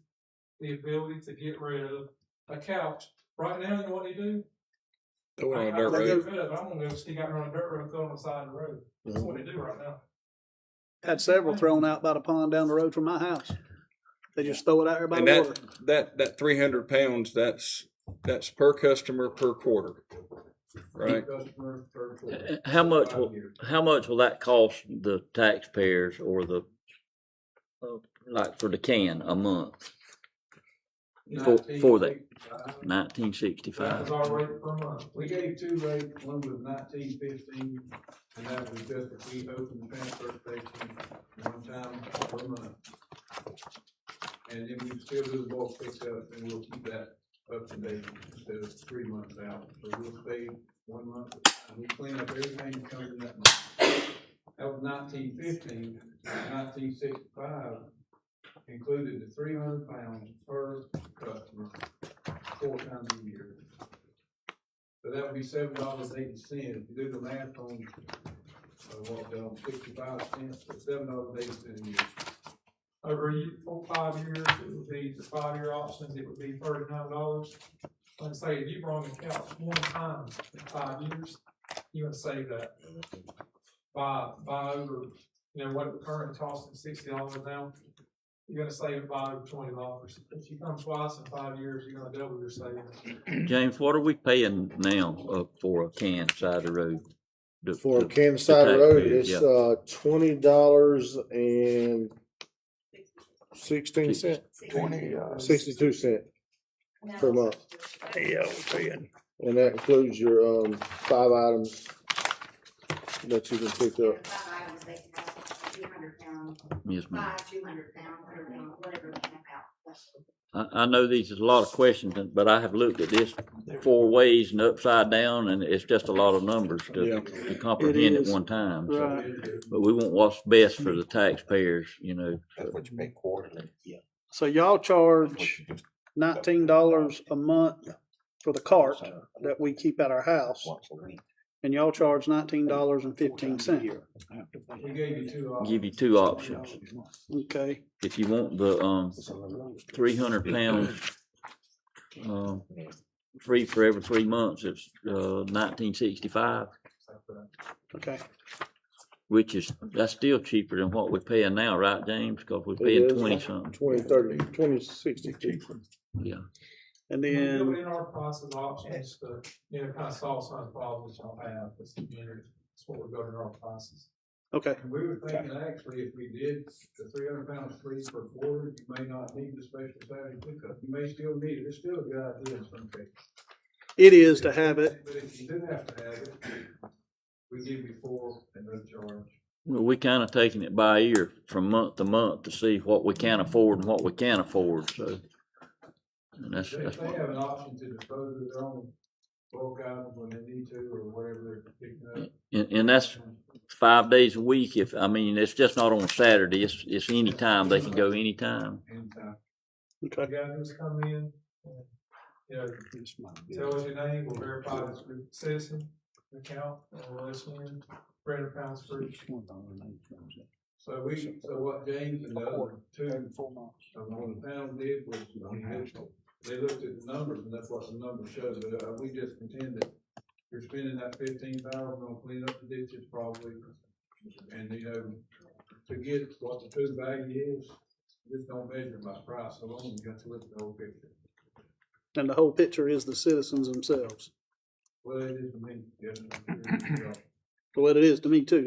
the ability to get rid of a couch. Right now, you know what they do? Throw it on a dirt road. I'm gonna go stick out on a dirt road and throw it on the side of the road. That's what they do right now. Had several thrown out by the pond down the road from my house. They just throw it out there by And the water. that 300 pounds, that's per customer per quarter, right? Customer per quarter. How much will that cost the taxpayers or the, like for the can a month? For that, 1965. That's our rate per month. We gave 2 rates, one was 1915, and that was just if we opened the transfer station 1 time per month. And then we still do the bulk pickup, and we'll keep that up to date instead of 3 months out. So we'll stay 1 month, and we clean up everything that comes in that month. That was 1915, 1965. Included the 300 pounds per customer 4 times a year. So that would be $7.80. If you do the math on what, 65 cents, for $7.80 a year. Over 5 years, it would be the 5-year options, it would be $39. Like I say, if you brought the couch one time in 5 years, you would save that. Buy over, what it currently costs $60 now, you're gonna save it by over $20. If you come twice in 5 years, you're gonna double your savings. James, what are we paying now for a can side of the road? For a can side of the road, it's $20.16. 62 cents per month. Yeah, we're paying. And that includes your 5 items that you can pick up. 5 items, they can have 200 pound, Yes, ma'am. 200 pound, 100 pound, whatever they have out. I know these is a lot of questions, but I have looked at this 4 ways and upside down, and it's just a lot of numbers to comprehend at one time. So. Right. But we want what's best for the taxpayers, That's what you pay quarterly. Yeah. So y'all charge $19 a month for the cart that we keep at our house, and y'all charge $19.15. We gave you 2 options. Give you 2 options. Okay. If you want the 300 pounds free for every 3 months, it's $19.65. Okay. Which that's still cheaper than what we're paying now, right, James? Because we're paying 20 something. 20, 30, 20, 60 cheaper. Yeah. And We then build in our prices options to, kind of solve some of the problems y'all have with the community. That's what we're building our prices. okay. And we were thinking actually, if we did the 300 pounds free per quarter, you may not need the special Saturday pickup. You may still need it. It's still a good idea in some cases. It is to have it. But if you do have to have it, we give you 4 and no charge. Well, we kind of taking it by ear from month to month to see what we can afford and what we can't afford. So, and that's If they what, have an option to dispose of their own bulk items when they need to or whatever they're picking up. and that's 5 days a week. It's just not on Saturday. It's any time they can go anytime. Anytime. Okay. You gotta just come in and, tell us your name, we'll verify this group citizen account, and we'll listen in, 300 pounds free. So what James and the other 2 on the town did was, they looked at the numbers and that's what the numbers showed. We just contend that you're spending that 15,000 on cleaning up the ditches probably. And to get what the true value is, just don't measure by price alone, you got to look at the whole picture. And the whole picture is the citizens themselves. Well, it is to me, yes. Well, it is to me too.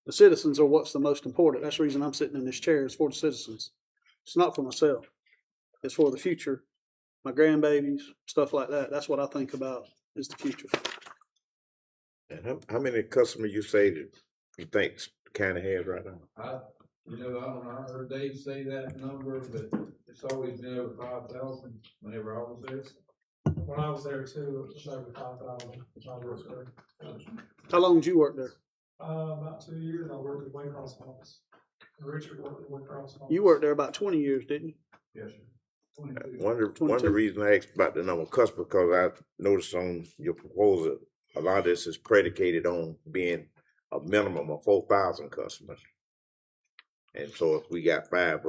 The citizens are what's the most important. That's the reason I'm sitting in this chair, is for the citizens. It's not for myself. It's for the future, my grandbabies, stuff like that. That's what I think about, is the future. And how many customers you say that you think the county has right now? I don't know, I heard Dave say that number, but it's always been over 5,000 whenever I was there. When I was there too, it was over 5,000. How long did you work there? About 2 years, I worked at Waycross office. Richard worked at Waycross office. You worked there about 20 years, didn't you? Yes, sir. One of the reasons I asked about the number of customers, because I noticed on your proposal, a lot of this is predicated on being a minimum of 4,000 customers. And so if we got 5,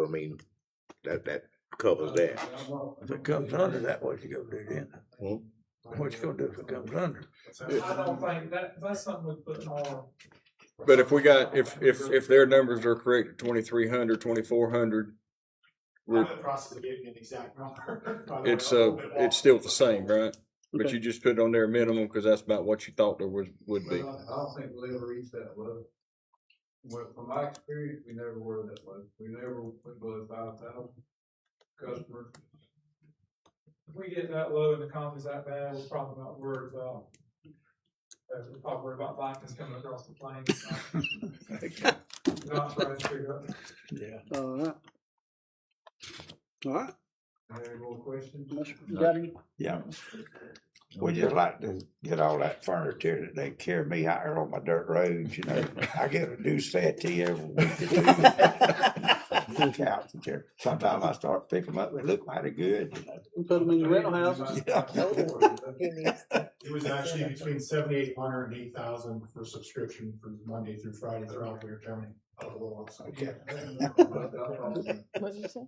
that covers that. If it comes under that, what you gonna do then? What you gonna do if it comes under? I don't think that's something we put in our. But if we got, if their numbers are correct at 2,300, 2,400, I'm in the process of getting an exact number. it's still the same, right? But you just put it on their minimum because that's about what you thought there would be. Well, I don't think we'll ever reach that low. Well, from my experience, we never were that low. We never went below 5,000 customers. If we get that low and the company's that bad, we're probably not worried about. We're probably worried about Vikings coming across the plains. Not trying to figure out. Yeah. All right. All right. Any more questions? You got any? Yeah. We just like to get all that furniture that they carry me out there on my dirt roads, I get a new settee every week or 2. Couch and chair. Sometimes I start picking them up, they look mighty good, you know. We put them in your rental house. Yeah. It was actually between 7,800 and 8,000 for subscription for Monday through Friday throughout Ware County. Okay.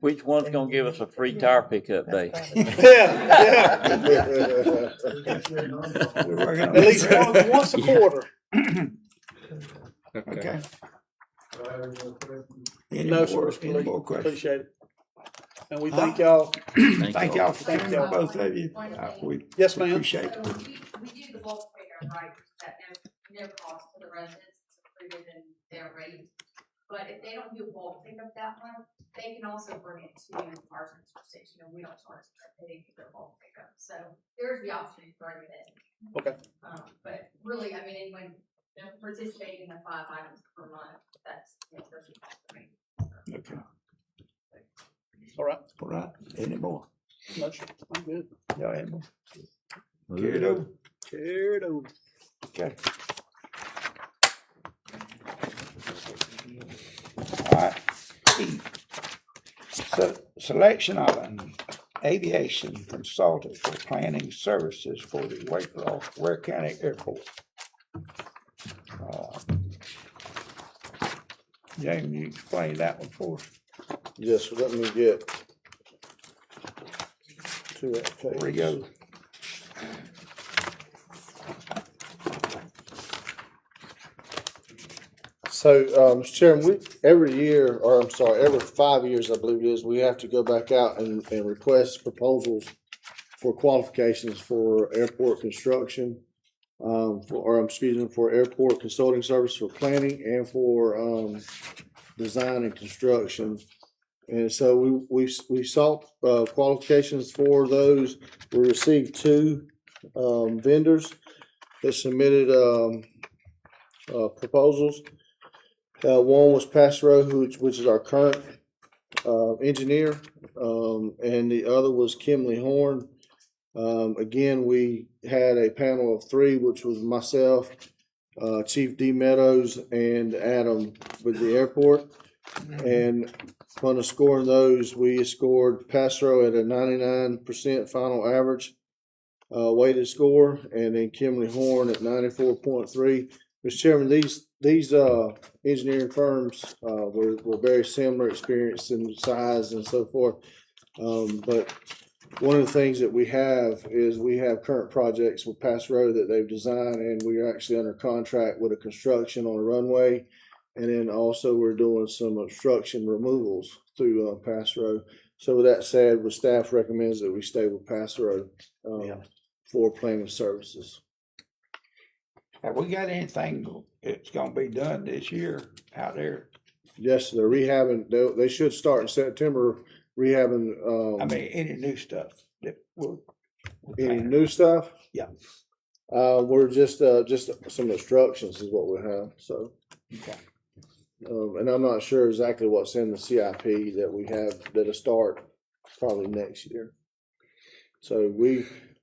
Which one's gonna give us a free tire pickup day? We're working on At least that. once a quarter. Okay. No, sir, Any more questions? appreciate it. And we thank y'all. Thank y'all for Thank coming, y'all. both of you. We Yes, ma'am. appreciate it. So we do the bulk pickup, right, at no cost to the residents, it's included in their rate. But if they don't do bulk pickup that month, they can also bring it to our transfer station, and we don't charge them, they do their bulk pickup, so there's the option to bring it in. Okay. But really, I mean, anyone, participating in the 5 items per month, that's, there's a cost to me. Okay. All right. All right. Any more? No, sir, I'm good. Y'all any more? Carry it over. Carry it over. Okay. All right. So, selection of an aviation consultant for planning services for the Ware County Airport. Jamie, you explain that one for us? Yes, let me get to that page. There we go. So, Mr. Chairman, every year, or I'm sorry, every 5 years, I believe it is, we have to go back out and request proposals for qualifications for airport construction, for airport consulting service for planning and for, design and construction. And so we sought, qualifications for those. We received 2, vendors that submitted, proposals. One was Passero, which is our current engineer, and the other was Kimley Horn. Again, we had a panel of 3, which was myself, Chief D. Meadows, and Adam with the airport. And on the scoring those, we scored Passero at a 99% final average weighted score, and then Kimley Horn at 94.3. Mr. Chairman, these engineering firms were very similar, experienced in size and so forth. But one of the things that we have is we have current projects with Passero that they've designed, and we are actually under contract with a construction on a runway. And then also we're doing some obstruction removals through Passero. So with that said, the staff recommends that we stay with Passero for planning services. Have we got anything that's gonna be done this year out there? Yes, they're rehabbing. They should start in September rehabbing. I mean, any new stuff that we'll. Any new stuff? Yeah. We're just some obstructions is what we have. So. Okay. And I'm not sure exactly what's in the CIP that we have that'll start probably next year. So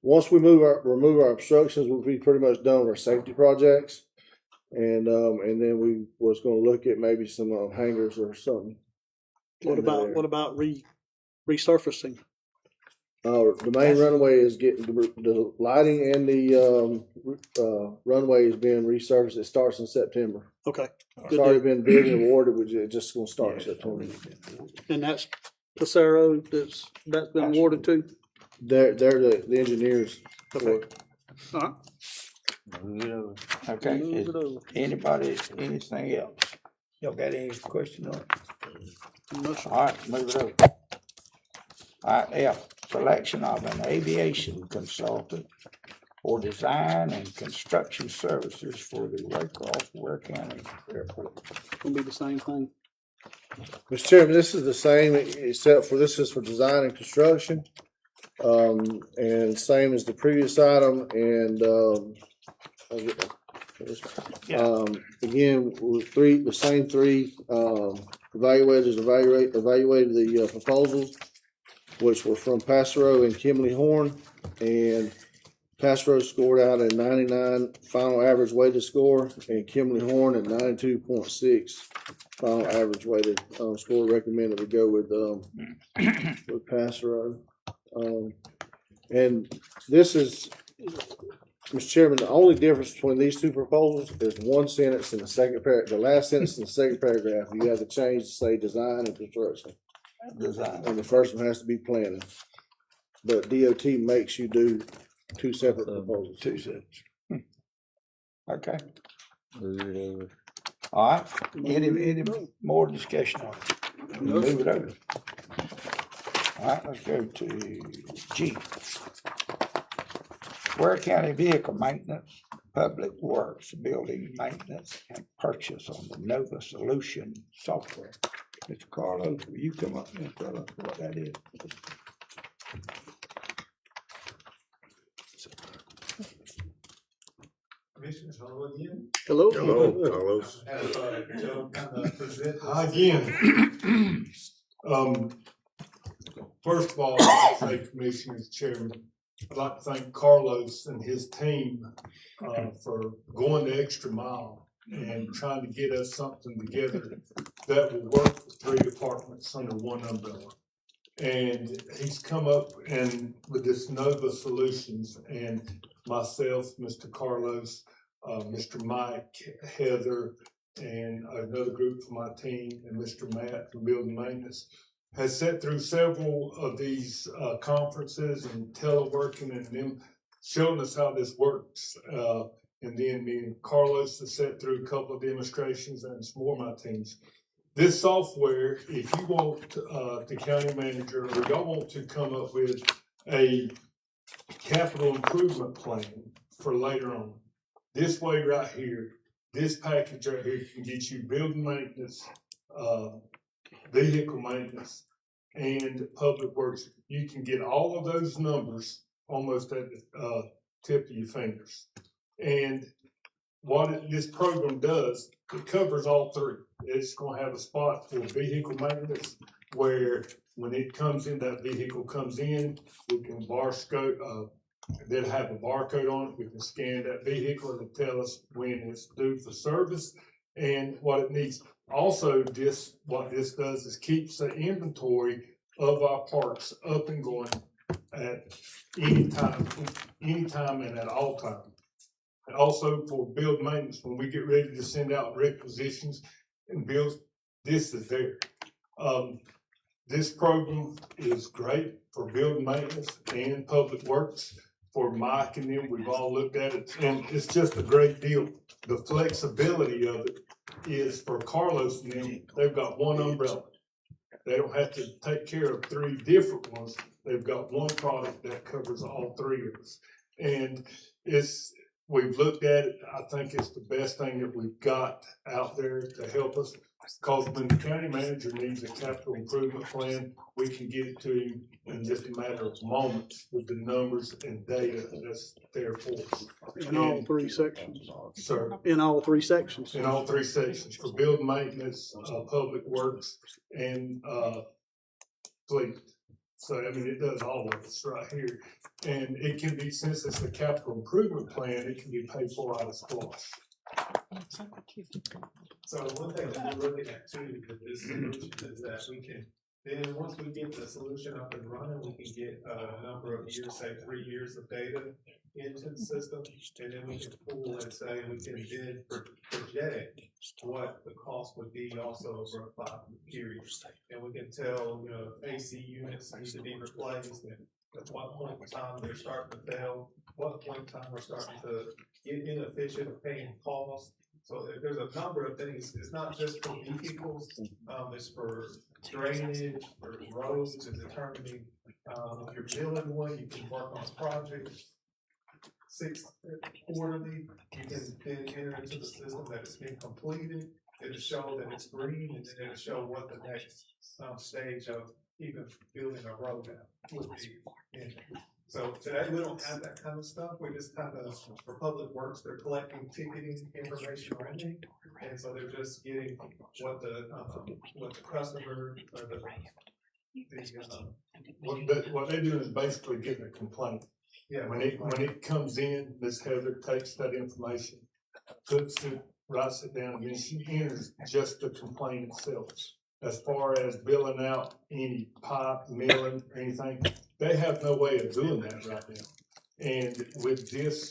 once we remove our obstructions, we'll be pretty much done with our safety projects. And then we was gonna look at maybe some hangars or something. What about resurfacing? The main runway is getting the lighting, and the runway is being resurfaced. It starts in September. Okay. It's already been bid and awarded, which is just gonna start in September. And that's Passero that's been awarded to? They're the engineers. Okay. All right. Okay, is anybody, anything else? Y'all got any question on it? No, sir. All right, move it over. All right, F, selection of an aviation consultant for design and construction services for the Ware County Airport. Gonna be the same thing. Mr. Chairman, this is the same, except for this is for design and construction. And same as the previous item, and again, the same 3 evaluators evaluated the proposals, which were from Passero and Kimley Horn, and Pass Road scored out at 99 final average weighted score, and Kimberly Horn at 92.6 final average weighted score. Recommended we go with Pass Road. And this is, Mr. Chairman, the only difference between these two proposals is one sentence in the second paragraph. The last sentence in the second paragraph, you have to change to say design and construction. Design. And the first one has to be planning. But DOT makes you do two separate proposals. Two cents. Okay, Move it over. all right. Any more discussion on it? We'll move it over. All right, let's go to G. Ware County Vehicle Maintenance, Public Works, Building Maintenance, and Purchase on the Nova Solution software. Mr. Carlos, will you come up and tell us what that is? Commissioners, hello again. Hello. Carlos. Have, Joe kind of present. Hi again. First of all, I'd like to say, Commissioners, Chairman, I'd like to thank Carlos and his team for going the extra mile and trying to get us something together that will work for three departments under one umbrella. And he's come up and with this Nova Solutions, and myself, Mr. Carlos, Mr. Mike, Heather, and another group from my team, and Mr. Matt from Building Maintenance, has sat through several of these conferences and teleworking and them showing us how this works. And then me and Carlos has sat through a couple of demonstrations and some more of my teams. This software, if you want the county manager or y'all want to come up with a capital improvement plan for later on, this way right here, this package right here can get you building maintenance, vehicle maintenance, and public works. You can get all of those numbers almost at the tip of your fingers. And what this program does, it covers all three. It's going to have a spot for vehicle maintenance where when it comes in, that vehicle comes in, we can barcode, they'll have a barcode on it. We can scan that vehicle and tell us when it's due for service and what it needs. Also, what this does is keeps the inventory of our parts up and going at any time and at all times. And also for build maintenance, when we get ready to send out requisitions and bills, this is there. This program is great for building maintenance and public works. For Mike and them, we've all looked at it, and it's just a great deal. The flexibility of it is for Carlos and them, they've got one umbrella. They don't have to take care of three different ones. They've got one product that covers all three of us. And we've looked at it. I think it's the best thing that we've got out there to help us. Because when the county manager needs a capital improvement plan, we can get it to him in just a matter of moments with the numbers and data that's there for us. In all three sections. Sir. In all three sections. In all three sections for building maintenance, public works, and fleet. So, I mean, it does all of this right here. And it can be, since it's a capital improvement plan, it can be paid for out of SPLOST. So one thing that we're looking at too with this solution is that we can, then once we get the solution up and running, we can get a number of years, say 3 years of data into the system. And then we can pull and say, we can then project what the cost would be also over a 5-year period. And we can tell, AC units need to be replaced, and at what point in time they're starting to fail, what point in time we're starting to get inefficient or paying costs. So there's a number of things. It's not just for vehicles. It's for drainage, for roads, to determining if you're building one, you can work on a project quarterly. You can then enter into the system that it's been completed. It'll show that it's green, and then it'll show what the next stage of even building a road would be. And so today we don't have that kind of stuff. We just kind of, for public works, they're collecting ticketing information only, and so they're just getting what the customer or what they do is basically getting a complaint. Yeah. When it comes in, Ms. Heather takes that information, puts it, writes it down, and then she enters just the complaint itself. As far as billing out any pipe, milling, or anything, they have no way of doing that right now. And with this,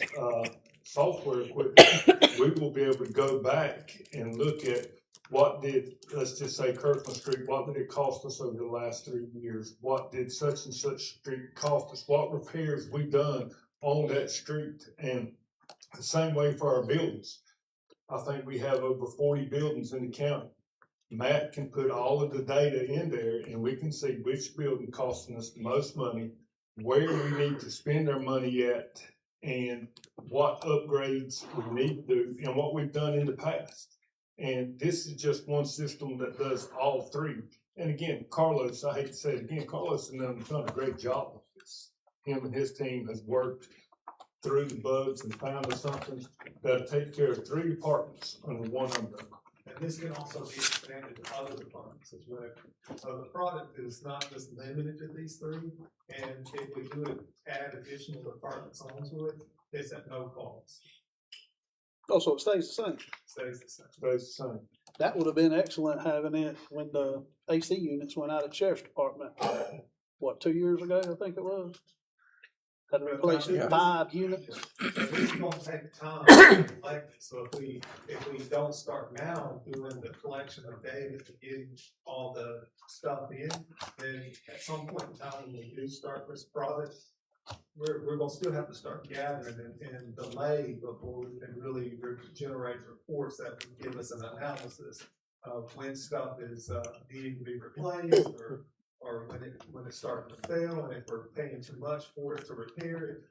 software equipment, we will be able to go back and look at what did, let's just say Kirkland Street, what did it cost us over the last 3 years? What did such and such street cost us? What repairs we done on that street? And the same way for our buildings. I think we have over 40 buildings in the county. Matt can put all of the data in there and we can see which building costing us the most money, where we need to spend our money at, and what upgrades we need to do and what we've done in the past. And this is just one system that does all three. And again, Carlos, I hate to say it again, Carlos has done a great job with this. Him and his team has worked through the bugs and found us something that'll take care of 3 departments under one umbrella. And this can also be expanded to other departments as well. So the product is not just limited to these 3, and if we do it, add additional departments onto it, it's at no cost. Oh, so it stays the same. Stays the same. Stays the same. That would have been excellent having it when the AC units went out at Sheriff's Department. What, 2 years ago, I think it was? Had to replace 5 units. It's gonna take time to collect it, so if we don't start now doing the collection of data to getting all the stuff in, then at some point in time when we do start this product, we're gonna still have to start gathering and delay before we can really generate reports that will give us an analysis of when stuff is needing to be replaced or when it's starting to fail, and if we're paying too much for it to repair it.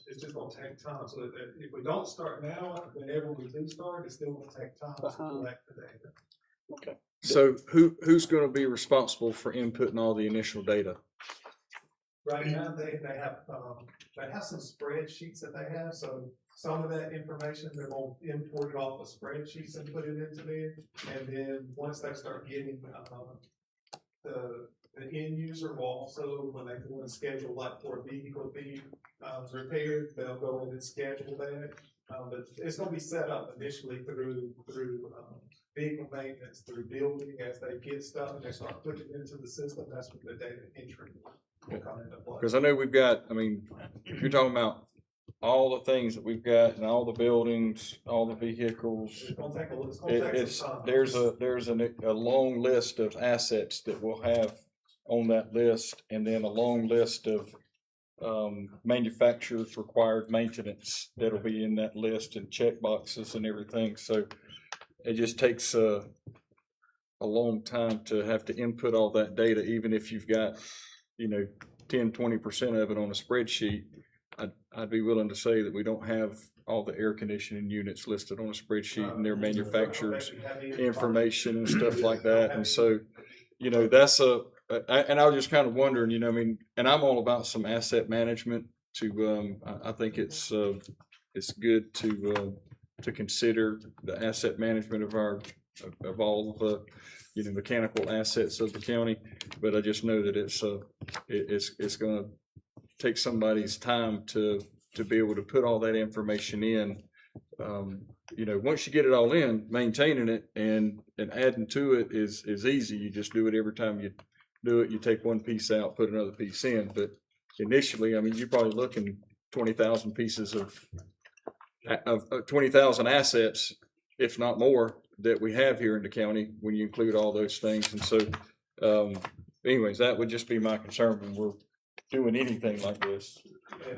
It's just gonna take time. So if we don't start now, whenever we do start, it's still gonna take time to collect the data. Okay. So who's gonna be responsible for inputting all the initial data? Right now, they have some spreadsheets that they have, so some of that information, they're gonna import it off of spreadsheets and put it into there. And then once they start getting, the end user will also, when they go and schedule, like for a vehicle being repaired, they'll go in and schedule that. But it's gonna be set up initially through vehicle maintenance, through building, as they get stuff and they start putting it into the system, that's when the data entry will come into play. Because I know we've got, I mean, if you're talking about all the things that we've got and all the buildings, all the vehicles, It's gonna take some time. there's a long list of assets that we'll have on that list, and then a long list of manufacturers required maintenance that'll be in that list, and check boxes and everything. So it just takes a long time to have to input all that data, even if you've got, 10-20% of it on a spreadsheet. I'd be willing to say that we don't have all the air conditioning units listed on a spreadsheet and their manufacturers information and stuff like that. And so, that's and I was just kind of wondering, and I'm all about some asset management I think it's good to consider the asset management of all the, mechanical assets of the county. But I just know that it's going to take somebody's time to be able to put all that information in. Once you get it all in, maintaining it and adding to it is easy. You just do it every time you do it. You take one piece out, put another piece in. But initially, you're probably looking 20,000 pieces of 20,000 assets, if not more, that we have here in the county when you include all those things. And so, anyways, that would just be my concern when we're doing anything like this.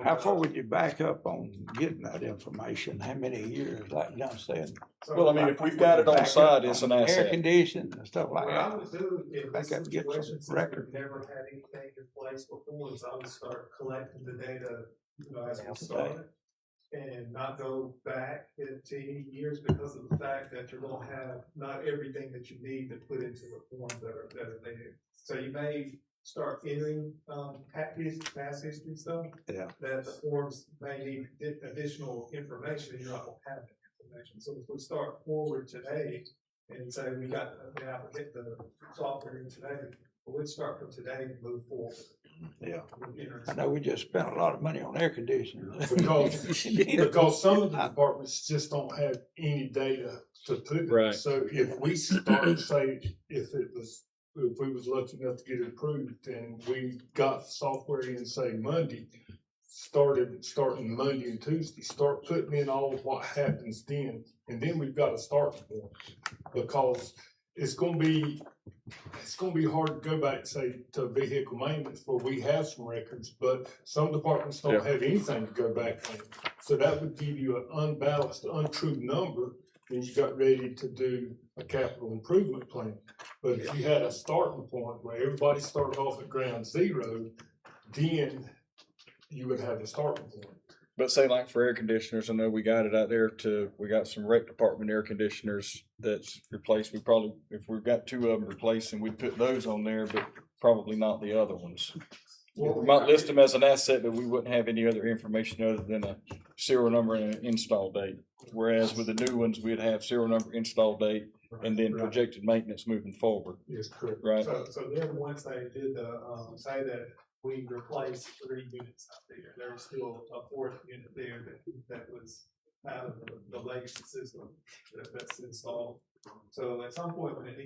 How far would you back up on getting that information? How many years, like John said? Well, if we've got it on site, it's an asset. Air conditioning and stuff like What that. I would do in I this could get some situation, since record. we've never had anything in place before, is I would start collecting the data, as we Up to start. And not go back 15 years, because of the fact that you're gonna have not everything that you need to put into the forms that are there. So you may start entering past history stuff. Yeah. That the forms may need additional information, and you're not gonna have that information. So if we start forward today and say we got the software in today, we'd start from today and move forward. Yeah. I know we just spent a lot of money on air conditioning. Because some of the departments just don't have any data to put in. Right. So if we start, say, if we was lucky enough to get it approved and we got software in, say, Monday, starting Monday and Tuesday, start putting in all of what happens then, and then we've got to start point. Because it's gonna be hard to go back, say, to vehicle maintenance where we have some records, but some departments don't have anything to go back on. So that would give you an unbalanced, untrue number, and you got ready to do a capital improvement plan. But if you had a starting point where everybody started off at ground zero, then you would have a starting point. But say like for air conditioners, I know we got it out there we got some rec department air conditioners that's replaced. We probably, if we've got 2 of them replaced, and we'd put those on there, but probably not the other ones. We might list them as an asset, but we wouldn't have any other information other than a serial number and an install date. Whereas with the new ones, we'd have serial number, install date, and then projected maintenance moving forward. Yes, correct. Right. So then once they did the, say that we replaced 3 units out there was still a 4th unit there that was out of the legacy system that's installed. So at some point when it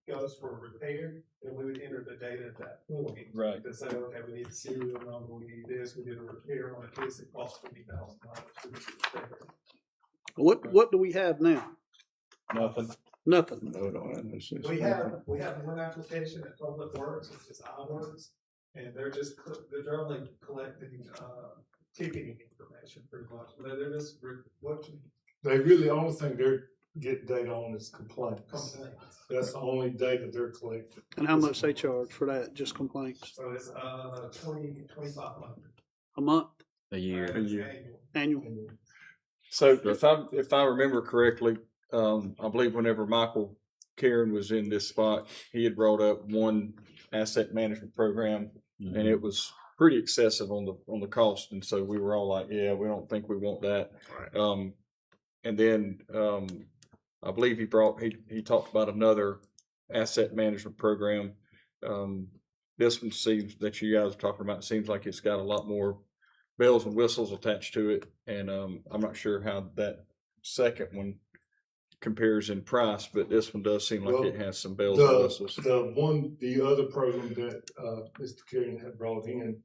goes for repair, then we would enter the data at that point. Right. To say, okay, we need a serial number, we need this, we did a repair on this, it costs $20,000. What do we have now? Nothing. Nothing. We have one application at Public Works, which is iWorks, and they're only collecting ticketing information pretty much. They're just They really, the only thing they're getting data on is complaints. That's the only data they're collecting. And how much they charge for that, just complaints? So it's $2,500 a month? A year. Annual? So if I remember correctly, I believe whenever Michael Karen was in this spot, he had brought up one asset management program, and it was pretty excessive on the cost, and so we were all like, yeah, we don't think we want that. Right. And then I believe he talked about another asset management program. This one seems that you guys are talking about seems like it's got a lot more bells and whistles attached to it, and I'm not sure how that second one compares in price, but this one does seem like it has some bells and whistles. The other program that Mr. Karen had brought in,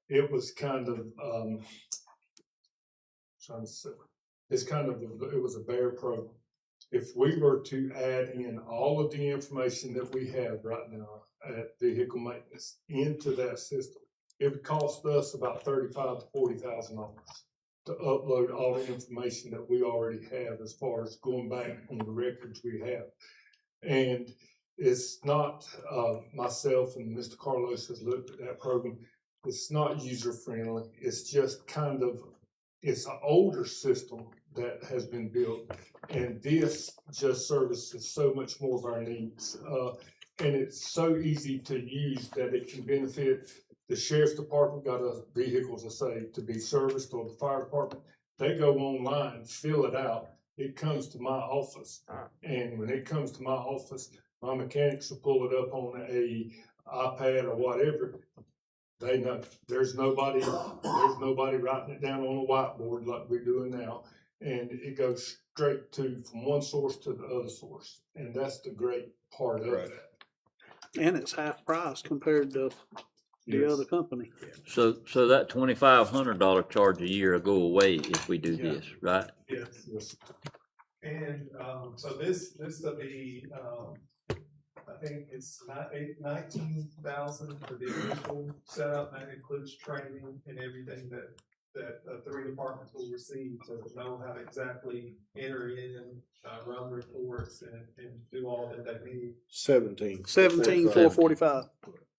it was kind of it was a bear program. If we were to add in all of the information that we have right now at vehicle maintenance into that system, it would cost us about $35,000 to $40,000 to upload all the information that we already have as far as going back on the records we have. And it's not, myself and Mr. Carlos has looked at that program. It's not user friendly. It's just it's an older system that has been built, and this just services so much more of our needs. And it's so easy to use that it can benefit the sheriff's department. Got vehicles to be serviced, or the fire department. They go online, fill it out. It comes to my office, and when it comes to my office, my mechanics will pull it up on a iPad or whatever. They know there's nobody writing it down on a whiteboard like we're doing now, and it goes straight from one source to the other source, and that's the great part of it. And it's half price compared to the other company. So that $2,500 charge a year will go away if we do this, right? Yes. And so this will be I think it's $19,000 for the initial setup. That includes training and everything that 3 departments will receive to know how to exactly enter in, run reports, and do all that they need. 17,445.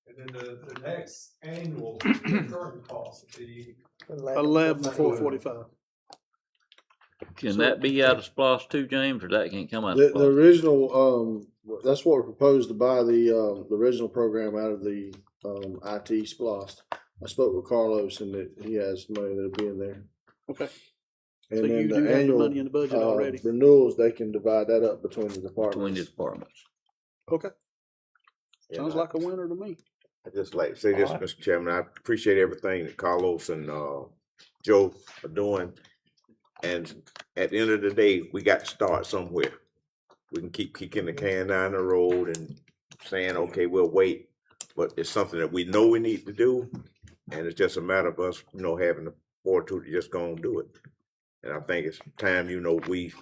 And then the next annual recurring cost would be 11,445. Can that be out of SPLOST too, James, or that can't come out of The SPLOST? original, that's what we proposed to buy the original program out of the IT SPLOST. I spoke with Carlos, and that he has money that'll be in there. Okay. And So then you do the have the annual money in the budget already. renewals, they can divide that up between the Between departments. the departments. Okay. Sounds like a winner to me. I'd just like to say this, All right. Mr. Chairman, I appreciate everything that Carlos and, Joe are doing. And at the end of the day, we got to start somewhere. We can keep kicking the can down the road and saying, okay, we'll wait. But it's something that we know we need to do. And it's just a matter of us, having the fortitude to just go and do it. And I think it's time, we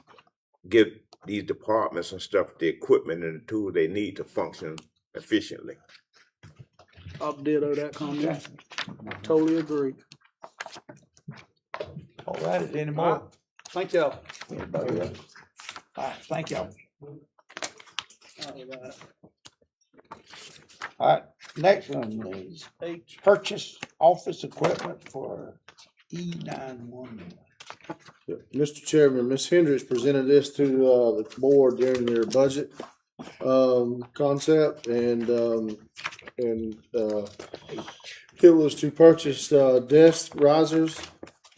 give these departments and stuff the equipment and the tools they need to function efficiently. I'll ditto that comment. Totally agree. All right, is there any All right. more? Thank y'all. Anybody else? All right, thank y'all. All right, next one is purchase office equipment for E911. Mr. Chairman, Ms. Hendricks presented this to the board during their budget concept, and it was to purchase desk risers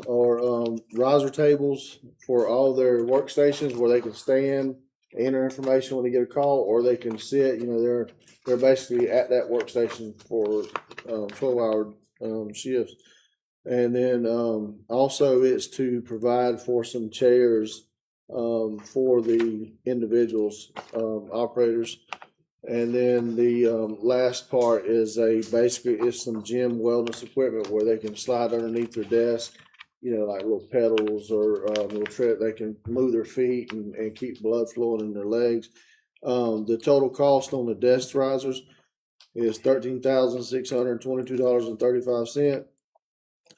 or riser tables for all their workstations where they can stand, enter information when they get a call, or they can sit. They're basically at that workstation for 12-hour shifts. And then also it's to provide for some chairs for the individuals, operators. And then the last part is basically it's some gym wellness equipment where they can slide underneath their desk, like little pedals or little tread. They can move their feet and keep blood flowing in their legs. The total cost on the desk risers is $13,622.35.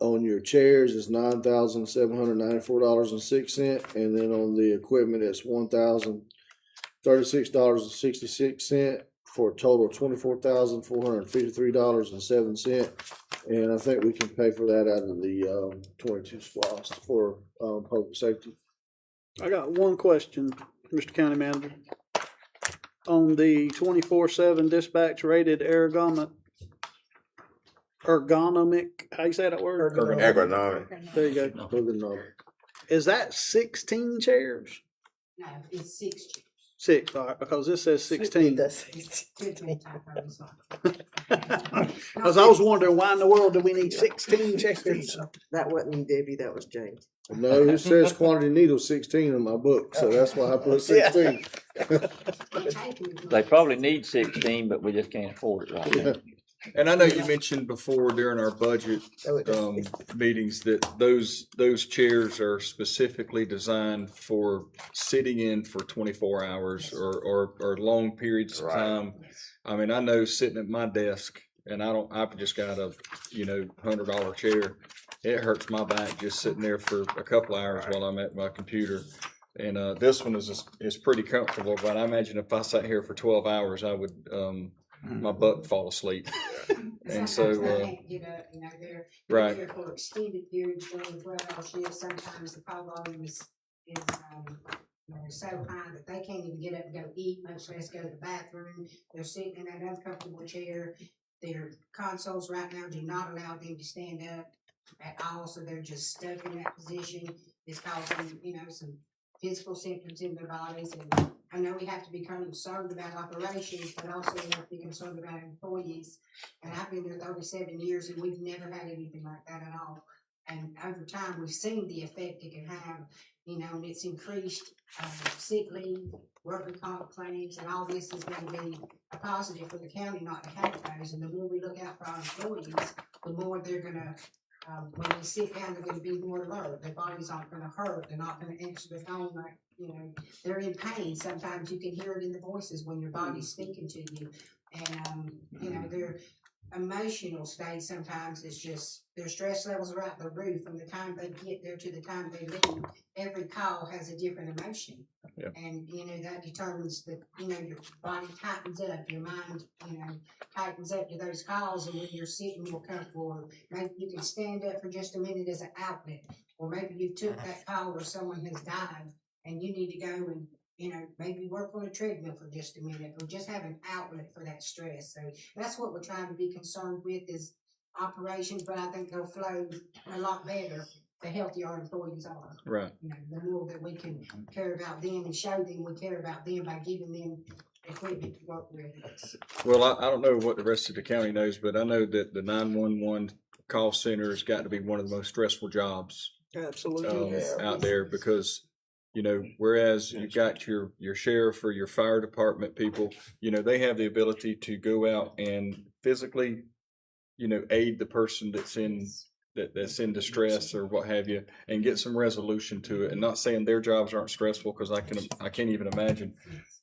On your chairs is $9,794.06, and then on the equipment it's $1,036.66 for a total of $24,453.07. And I think we can pay for that out of the 22 SPOS for public safety. I got one question, Mr. County Manager. On the 24/7 dispatch rated ergonomic, how you say that word? Agronomic. There you go. Ergonomic. Is that 16 chairs? No, it's 6 chairs. 6, all right, because this says 16. Because I was wondering why in the world do we need 16 chairs? That wasn't me, Debbie, that was James. No, it says quantity needle 16 in my book, so that's why I put 16. They probably need 16, but we just can't afford it right now. And I know you mentioned before during our budget meetings that those chairs are specifically designed for sitting in for 24 hours or long periods of time. I mean, I know sitting at my desk and I've just got a $100 chair. It hurts my back just sitting there for a couple hours while I'm at my computer. And this one is pretty comfortable, but I imagine if I sat here for 12 hours, I would my butt fall asleep. And so Sometimes they can't get up, they're right. here for extended periods during the 12-hour shift. Sometimes the call volume is so high that they can't even get up and go eat, much less go to the bathroom. They're sitting in that uncomfortable chair. Their consoles right now do not allow them to stand up at all, so they're just stuck in that position. It's causing, some physical symptoms in their bodies. And I know we have to be concerned about operations, but also we have to be concerned about employees. And I've been there 37 years and we've never had anything like that at all. And over time, we've seen the effect it can have, and it's increased sick leave, worker comp claims, and all this is going to be a positive for the county not to have those. And the more we look out for our employees, the more they're going to, when they sit down, they're going to be more alert. Their bodies aren't going to hurt. They're not going to answer the phone like, they're in pain. Sometimes you can hear it in the voices when your body's speaking to you. And, their emotional state sometimes is just, their stress levels are out the roof from the time they get there to the time they leave. Every call has a different emotion. Yeah. And, that determines that, your body tightens up, your mind, tightens up to those calls. And when you're sitting more comfortable, or maybe you can stand up for just a minute as an outlet, or maybe you took that call where someone has died and you need to go and, maybe work on a treadmill for just a minute, or just have an outlet for that stress. So that's what we're trying to be concerned with is operations, but I think they'll flow a lot better the healthier our employees are. Right. The more that we can care about them and show them we care about them by giving them equipment to work with. Well, I don't know what the rest of the county knows, but I know that the 911 call center has got to be one of the most stressful jobs Absolutely. out there, because, you know, whereas you've got your sheriff or your fire department people, you know, they have the ability to go out and physically, you know, aid the person that's in distress or what have you, and get some resolution to it. And not saying their jobs aren't stressful, because I can't even imagine.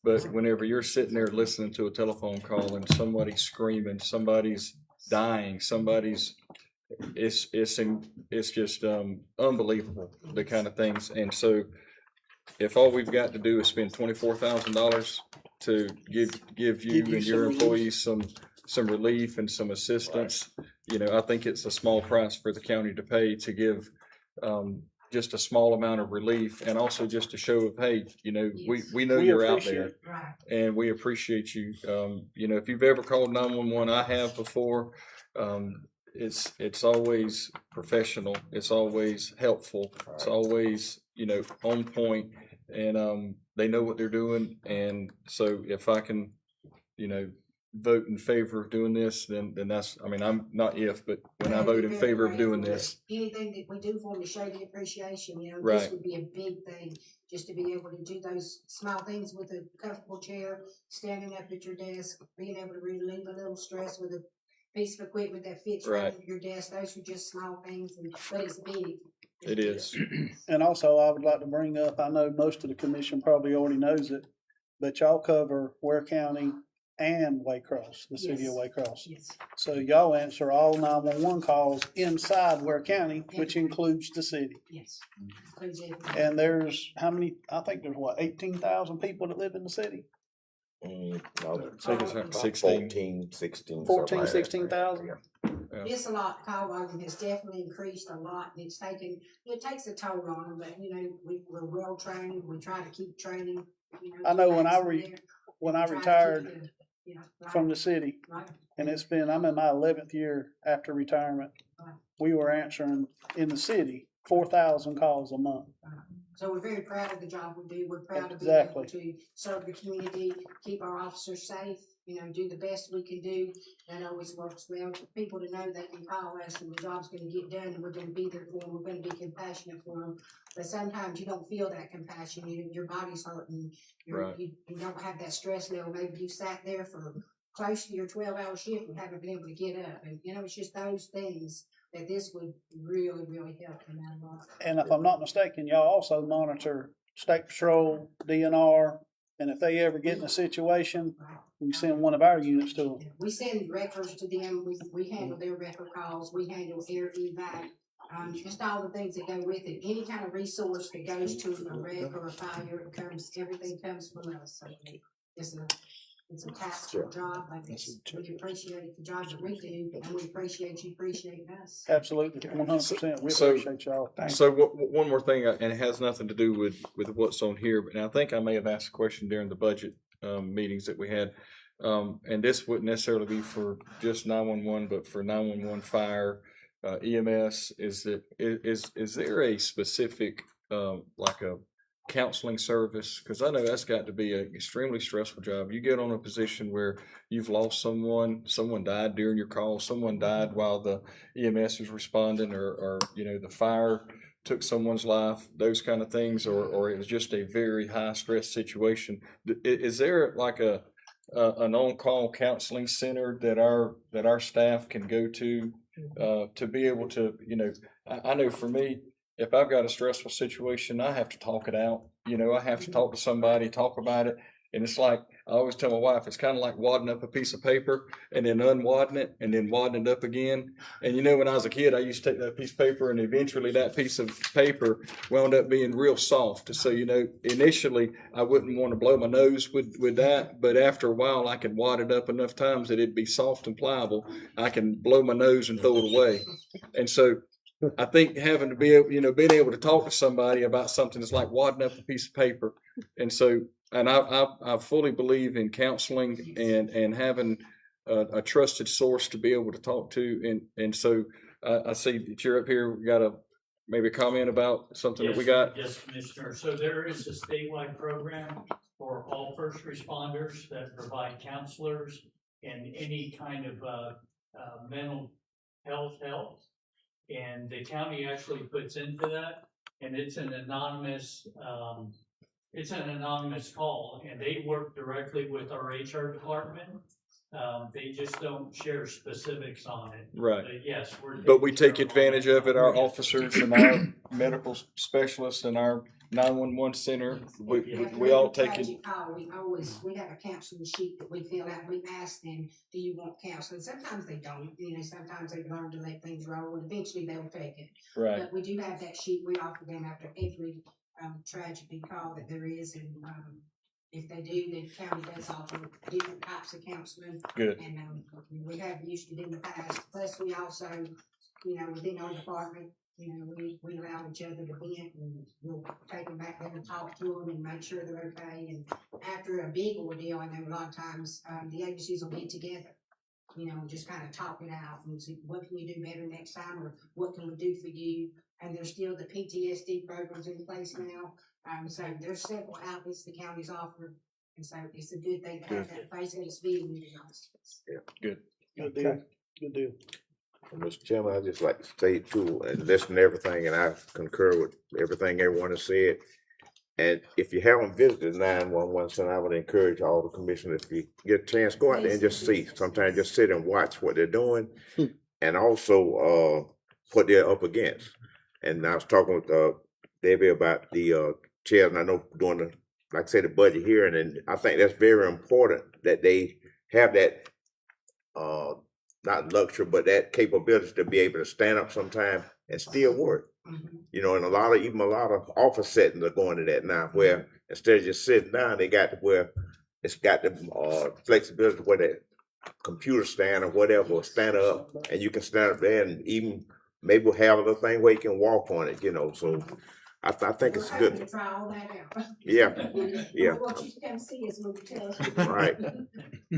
But whenever you're sitting there listening to a telephone call and somebody's screaming, somebody's dying, it's just unbelievable, the kind of things. And so if all we've got to do is spend $24,000 to give you and your employees some relief and some assistance, you know, I think it's a small price for the county to pay to give just a small amount of relief, and also just to show of, hey, you know, we know you're out there, and we appreciate you. You know, if you've ever called 911, I have before. It's always professional. It's always helpful. It's always, you know, on point, and they know what they're doing. And so if I can, you know, vote in favor of doing this, then that's, I mean, I'm not if, but when I vote in favor of doing this. Anything that we do for them to show the appreciation, you know, Right. this would be a big thing, just to be able to do those small things with a comfortable chair, standing up at your desk, being able to relieve a little stress with a piece of equipment that fits right under your desk. Those are just small things, but it's big. It is. And also, I would like to bring up, I know most of the commission probably already knows it, but y'all cover Ware County and Waycross, the city of Waycross. Yes. So y'all answer all 911 calls inside Ware County, which includes the city. Yes. And there's how many? I think there's 18,000 people that live in the city. No, So it's like 14, 16. 14, 16,000. It's a lot. Call volume has definitely increased a lot, and it takes a toll on them, but you know, we're well trained. We try to keep training. You know, I know when I retired from the city, right. And I'm in my 11th year after retirement. Right. We were answering in the city 4,000 calls a month. So we're very proud of the job we do. We're proud to be Exactly. able to serve the community, keep our officers safe, you know, do the best we can do. That always works well. For people to know they can call us and the job's going to get done, and we're going to be there for them. We're going to be compassionate for them. But sometimes you don't feel that compassion. Your body's hurting. Right. You don't have that stress level. Maybe you sat there for close to your 12-hour shift and haven't been able to get up. And, you know, it's just those things that this would really, really help them out a lot. And if I'm not mistaken, y'all also monitor State Patrol, DNR, and if they ever get in a situation, we send one of our units to them. We send records to them. We handle their record calls. We handle air evac. Just all the things that go with it. Any kind of resource that goes to a wreck or a fire, everything comes from us. So it's a taskful job, but we appreciate the job that we do, and we appreciate you appreciating us. Absolutely, 100%. We So- appreciate y'all. So one more thing, and it has nothing to do with what's on here, but I think I may have asked a question during the budget meetings that we had. And this wouldn't necessarily be for just 911, but for 911 fire, EMS. Is there a specific like a counseling service? Because I know that's got to be an extremely stressful job. You get on a position where you've lost someone died during your call, someone died while the EMS was responding, or you know, the fire took someone's life, those kind of things, or it was just a very high stress situation. Is there like an on-call counseling center that our staff can go to be able to, you know, I know for me, if I've got a stressful situation, I have to talk it out. You know, I have to talk to somebody, talk about it. And it's like, I always tell my wife, it's kind of like wadding up a piece of paper and then unwadding it and then wadding it up again. And you know, when I was a kid, I used to take that piece of paper, and eventually that piece of paper wound up being real soft. So, you know, initially I wouldn't want to blow my nose with that, but after a while I could wad it up enough times that it'd be soft and pliable. I can blow my nose and throw it away. And so I think having to be able, you know, being able to talk to somebody about something is like wadding up a piece of paper. And so, and I fully believe in counseling and having a trusted source to be able to talk to. And so I see that you're up here. We got maybe comment about something that we got? Yes, Commissioner. So there is a statewide program for all first responders that provide counselors and any kind of, mental health help. And the county actually puts into that, and it's an anonymous call, and they work directly with our HR department. They just don't share specifics on it. Right. But yes, But we take advantage of it, our officers and our medical specialists and our 911 center, we all take it. We have a counseling sheet that we fill out. We ask them, do you want counseling? Sometimes they don't, sometimes they learn to let things roll and eventually they'll take it. Right. But we do have that sheet. We offer them after every tragedy call that there is, and if they do, the county does offer different types of counseling. Good. And we have used it in the past. Plus, we also, within our department, we allow each other to vent, and we'll take them back there and talk to them and make sure they're okay. And after a big ordeal, I know a lot of times the agencies will get together, just kind of talk it out and see what can you do better next time, or what can we do for you. And there's still the PTSD programs in place now. So there's several outlets the county's offered, and so it's a good thing to have that face-to-face meeting with the hospitals. Yeah, good. Good deal. Good deal. Mr. Chairman, I'd just like to say too, and listen to everything, and I concur with everything everyone has said. And if you haven't visited 911 Center, I would encourage all the commissioners, if you get a chance, go out there and just see. Sometimes just sit and watch what they're doing, and also what they're up against. And I was talking with Debbie about the chairs, and I know doing the, like I said, the budget hearing, and I think that's very important that they have that not luxury, but that capability to be able to stand up sometime and still work. And a lot of office settings are going to that now, where instead of just sitting down, they got to where it's got the flexibility where that computer stand or whatever, or stand up, and you can stand up there and even maybe have a little thing where you can walk on it, so I think it's good. To try all that out. Yeah, yeah. What you can see is what you tell us. Right.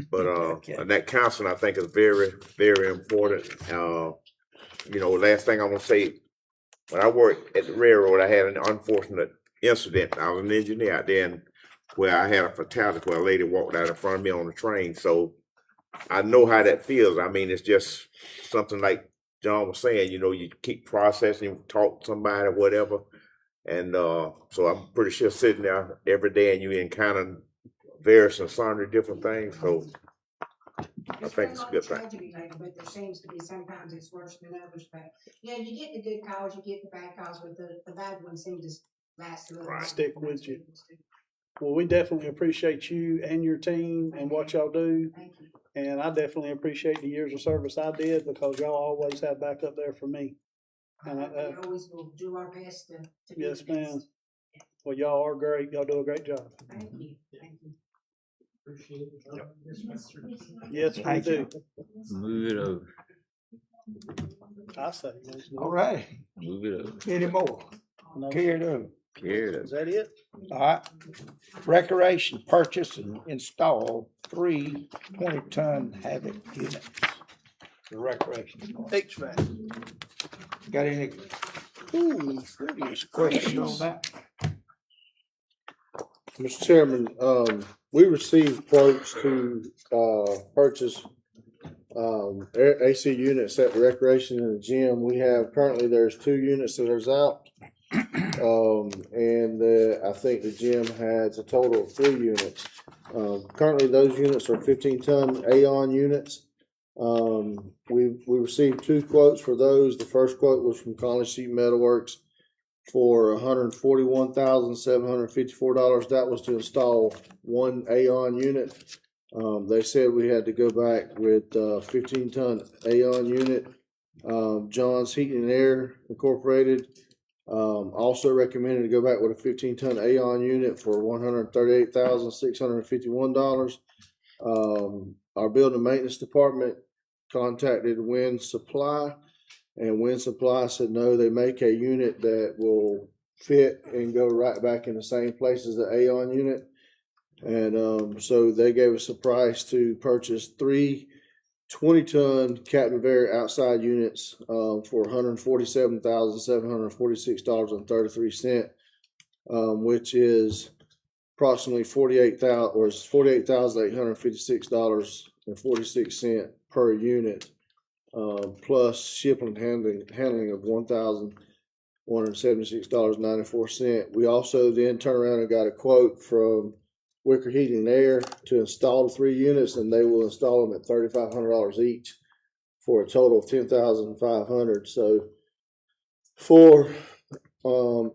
But that counseling, I think, is very, very important. Last thing I'm gonna say, when I worked at the railroad, I had an unfortunate incident. I was an engineer out there, and where I had a fatality where a lady walked out in front of me on the train. So I know how that feels. I mean, it's just something like John was saying, you keep processing, talk to somebody or whatever. And so I'm pretty sure sitting there every day and you encounter various and sundry different things. So I think it's a good thing. Tragedy later, but there seems to be sometimes it's worse than others. But yeah, you get the good calls, you get the bad calls, but the bad ones seem to last a little while. Stick with you. Well, we definitely appreciate you and your team and what y'all do. Thank you. And I definitely appreciate the years of service I did, because y'all always had back up there for me. And We always will do our best to be yes, the best. ma'am. Well, y'all are great. Y'all do a great job. Thank you. Thank you. Appreciate it. Yes, Mr. Yes, we do. Move it over. I say. All right, Move it over. any more? No. Carried over. Carry it Is that it? All right. Recreation, purchase and install 3 20-ton Havoc units. The recreation. HVAC. Got any questions on that? Mr. Chairman, we received quotes to purchase AC units at the recreation and the gym. We have currently, there's 2 units that are out. And I think the gym has a total of 3 units. Currently, those units are 15-ton AON units. We received 2 quotes for those. The first quote was from College Sheet Metalworks for $141,754. That was to install 1 AON unit. They said we had to go back with 15-ton AON unit. John's Heating and Air Incorporated also recommended to go back with a 15-ton AON unit for $138,651. Our building maintenance department contacted Wind Supply, and Wind Supply said no, they make a unit that will fit and go right back in the same place as the AON unit. And so they gave us a price to purchase 3 20-ton captive air outside units, for $147,746.33, which is approximately $48,856.46 per unit, plus shipping and handling of $1,176.94. We also then turned around and got a quote from Wicker Heating and Air to install the 3 units, and they will install them at $3,500 each for a total of $10,500. So for to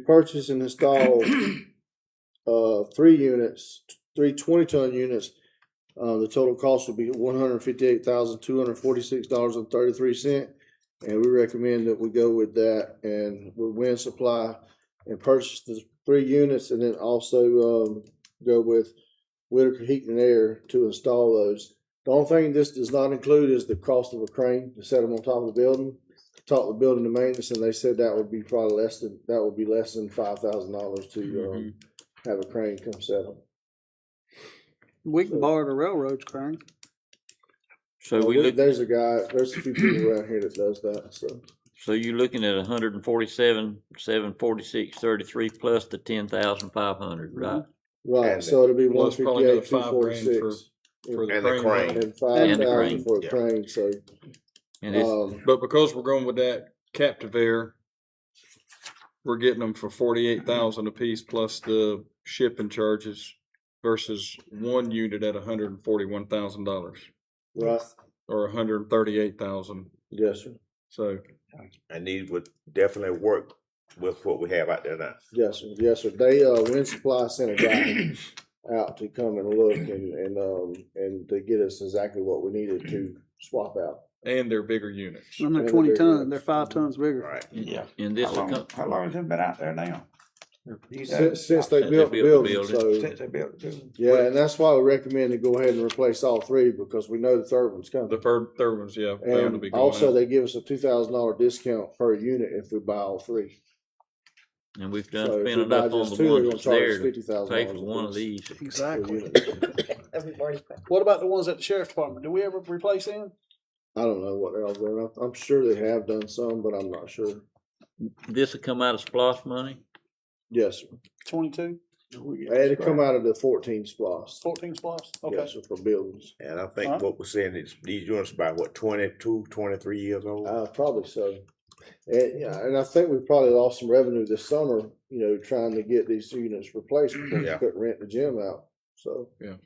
purchase and install 3 units, 3 20-ton units, the total cost will be $158,246.33, and we recommend that we go with that and with Wind Supply and purchase the 3 units, and then also go with Whitaker Heating and Air to install those. The only thing this does not include is the cost of a crane to set them on top of the building, talk the building to maintenance, and they said that would be probably less than $5,000 to have a crane come set them. We can borrow the railroad's crane. So there's a few people around here that does that. So you're looking at 147,746.33 plus the 10,500, right? Right. So it'll be plus probably another $158,246 for the crane. and $5,000 for a crane. So, but because we're going with that captive air, we're getting them for $48,000 a piece plus the shipping charges versus 1 unit at $141,000. Right. Or $138,000. Yes, sir. So, and these would definitely work with what we have out there now. Yes, sir. Yes, sir. They Wind Supply sent a guy out to come and look and to get us exactly what we needed to swap out. And they're bigger units. And they're 20 tons. They're 5 tons bigger. Right. Yeah. And this How long has it been out there now? Since they built the building. So, Since they built the building. yeah, and that's why we recommend to go ahead and replace all 3 because we know the third one's coming. The third one's, yeah. And be going also out. they give us a $2,000 discount per unit if we buy all 3. And we've done So if spent we buy enough on just the 2, they're one gonna that's charge there us to $50,000 pay for one of apiece. these. Exactly. Every party's back. What about the ones at the sheriff's department? Do we ever replace them? I don't know what they're all doing. I'm sure they have done some, but I'm not sure. This will come out of SPOS money? Yes, sir. 22? They had to come out of the 14 splosh. 14 spots? Okay. Yes, sir, for buildings. And I think Huh? what we're saying is these units about what, 22, 23 years old? Probably so. And, yeah, and I think we probably lost some revenue this summer, trying to get these units replaced because we couldn't rent the gym out. So, yeah.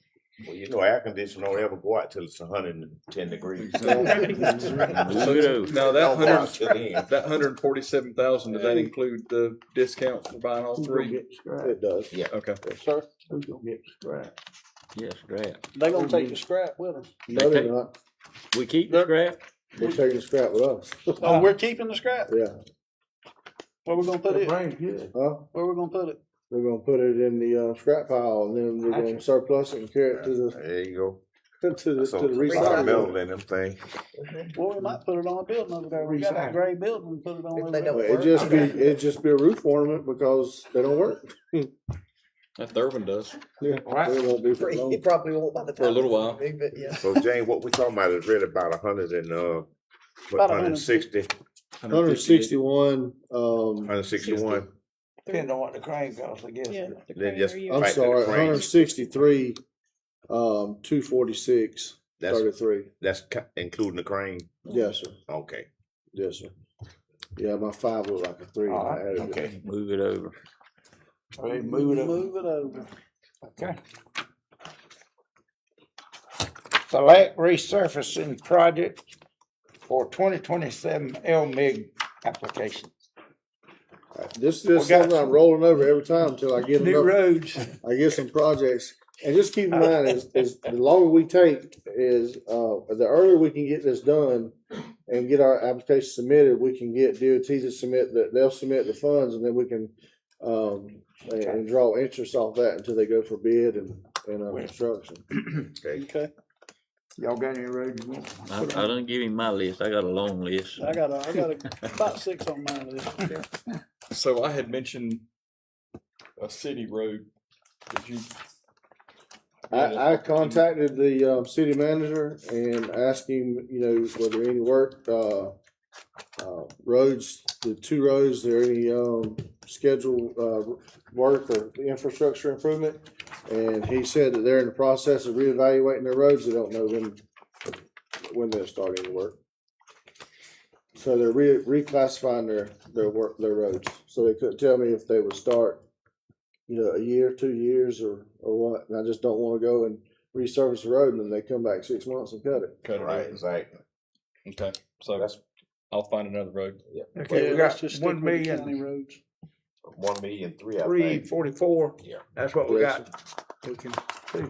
Well, air conditioning don't ever go out till it's 110 degrees. So now that $147,000, does that include the discount for buying all 3? It does. Yeah. Okay. Sir? Who's gonna get scrap? Yes, scrap. They gonna take the scrap with them. No, they're not. We keep the scrap? They're taking the scrap with us. Oh, we're keeping the scrap? Yeah. Where we gonna put it? Good. Huh? Where we gonna put it? We're gonna put it in the scrap pile, and then we're gonna surplus it and carry it to the There you go. to the So, recycling. metal in them things. Well, we might put it on a building over there. We got that gray building and put it on over there. It'd just be a roof ornament because they don't work. That third one does. Yeah, they won't be for long. It probably won't by the time. For a little it's while. big, but yeah. So James, what we talking about is really about 100 and About 160, 161. 161. Depending on what the crane costs, I guess. Yeah. Then just I'm right to the sorry, crane. 163. 246. That's 33. That's including the crane. Yes, sir. Okay. Yes, sir. Yeah, my 5 was like a 3. All I right. added it. Okay. Move it over. All right, move it up. Move it over. Okay. Select resurfacing project for 2027 LMIG application. This is We got something I'm rolling over every time until I get New enough. roads. I get some projects. And just keep in mind is the longer we take is the earlier we can get this done and get our application submitted, we can get DOT to submit they'll submit the funds, and then we can and draw interest off that until they go for bid and construction. Okay. Y'all got any roads you want? I didn't give him my list. I got a long list. I got about 6 on my list. So I had mentioned a city road. Did you I contacted the, city manager and asked him, you know, whether any work, roads, the two roads, there any, scheduled, work or infrastructure improvement. And he said that they're in the process of reevaluating their roads. They don't know when they'll start any work. So they're reclassifying their roads. So they couldn't tell me if they would start, you know, a year, 2 years or what. And I just don't want to go and resurface the road and then they come back 6 months and cut it. Cut it. Right, exactly. Okay, so I'll find another road. Yeah. Okay, we let's got just stick 1 with the county million, roads. 1,000,003, I 344. Yeah. That's what we Yes, got. We can see.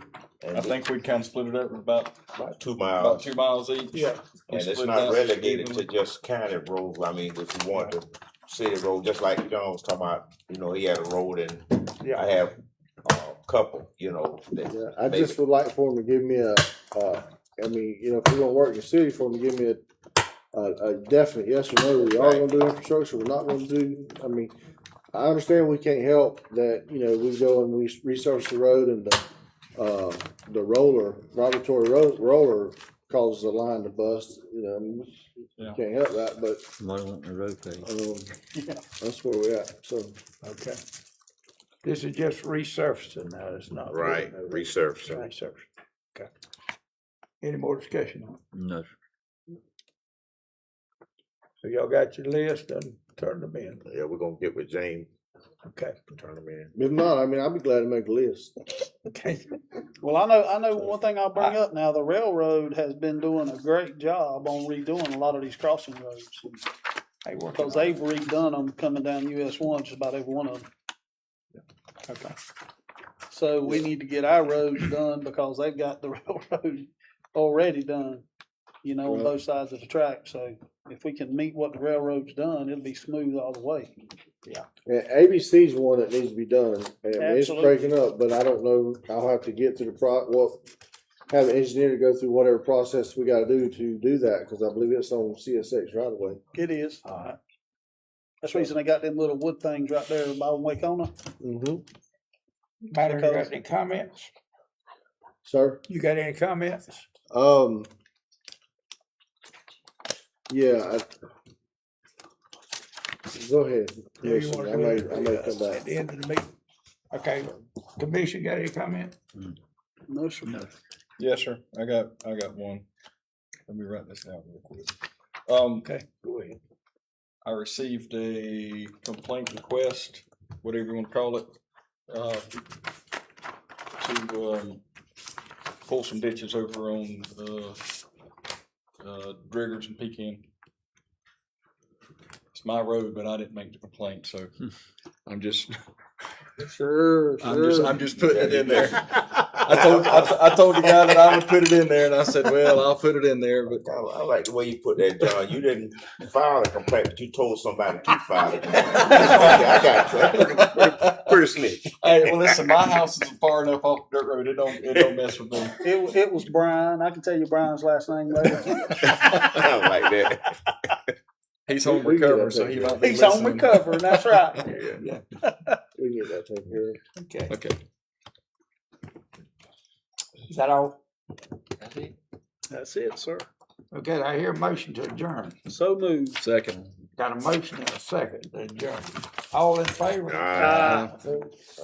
I think we kind of split it up about 2 about miles. 2 miles each. Yeah. We And it's split it not out relegated to evenly. just county roads. I mean, if you want the city road, just like John was talking about, you know, he had a road and Yeah. I have a couple, you know. that yeah. I maybe- just would like for him to give me I mean, you know, if we're gonna work in the city, for him to give me a definite yes or no. We are gonna do infrastructure. We're not gonna do. I mean, I understand we can't help that. You know, we go and we research the road and the vibratory roller causes a line to bust. You know, Yeah. can't help that. But Somebody wanting the road paved. that's where we're at. So Okay. This is just resurfacing now, it's not. Right, resurfacing. Resurfacing, okay. Any more discussion on it? No, So y'all got your list and turn them in, Yeah, we're gonna get with James, okay, turn them in. if not, I mean, I'd be glad to make a list. okay. Well, I know one thing I'll bring up now, the railroad has been doing a great job on redoing a lot of these crossing roads. Hey, working Because on they've it. redone them coming down US one, just about every one of them. Okay. So we need to get our roads done because they've got the railroad already done, you know, on Right. both sides of the track. So if we can meet what the railroad's done, it'll be smooth all the way. And ABC's one that needs to be done. And it's Absolutely. breaking up, but I don't know. I'll have to get to have an engineer to go through whatever process we got to do that because I believe it's on CSX right away. It is. That's the reason they got them little wood things right there by Wakeona. Mm-hmm. Matter, you got any comments? Sir? You got any comments? Yeah. Go ahead. Yeah, you Commissioner. wanna I do it may come at back. the end of the meeting? Okay, commission got any comment? No, sir. no. Yes, sir. I got one. Let me write this down real quick. Okay, go ahead. I received a complaint request, whatever you want to call it, to pull some ditches over on Driggers and Pecan. It's my road, but I didn't make the complaint, so I'm just Sure. I'm just putting it in there. I told the guy that I would put it in there, and I said, well, I'll put it in there, but I like the way you put that, John. You didn't file a complaint, but you told somebody to file a complaint. I got you. Pretty slick. hey, well, listen, my house is far enough off the dirt road. It don't mess with me. It was Brian. I can tell you Brian's last name later. I like that. He's home We get recovering, that so he taken might be He's home listening. recovering, that's right. Yeah, We can get that taken care of. okay. Okay. Is that all? That's it, sir. Okay, I hear a motion to adjourn. So moved. Second. Got a motion and a second to adjourn. All in favor?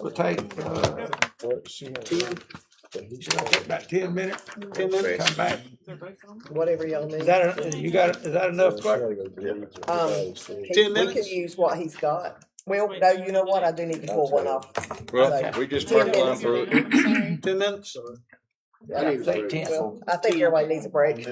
We'll take, 10, should I take about 10 minutes? 10 minutes. Come back. Whatever y'all need. Is that, is that enough, Clark? 10 We can minutes? use what he's got. Well, no, you know what? I do need to pull one off. Well, we just break line through it. 10 minutes? I need to take 10. Well, I think everybody needs a break.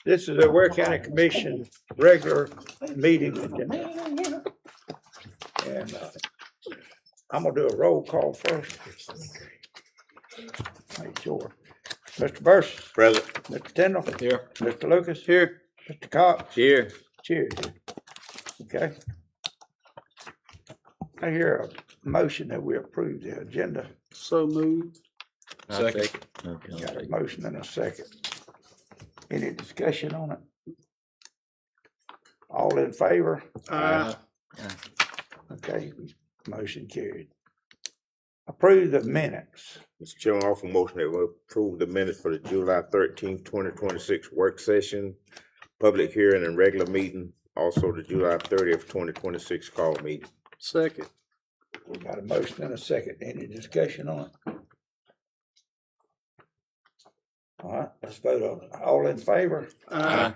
This is the Ware County Commission regular meeting. And I'm gonna do a roll call first. Make sure. Mr. Burris. Present. Mr. Tindall. Here. Mr. Lucas. Here. Mr. Cox. Here. Cheers. Okay. I hear a motion that we approve the agenda. So moved. Second. Okay. Got a motion and a second. Any discussion on it? All in favor? Okay, motion carried. Approve the minutes. Mr. Chairman, I offer a motion that we approve the minutes for the July 13th, 2026 work session, public hearing and regular meeting, also the July 30th, 2026 call meeting. Second. We got a motion and a second. Any discussion on it? All right, let's vote on it. All in favor? Okay,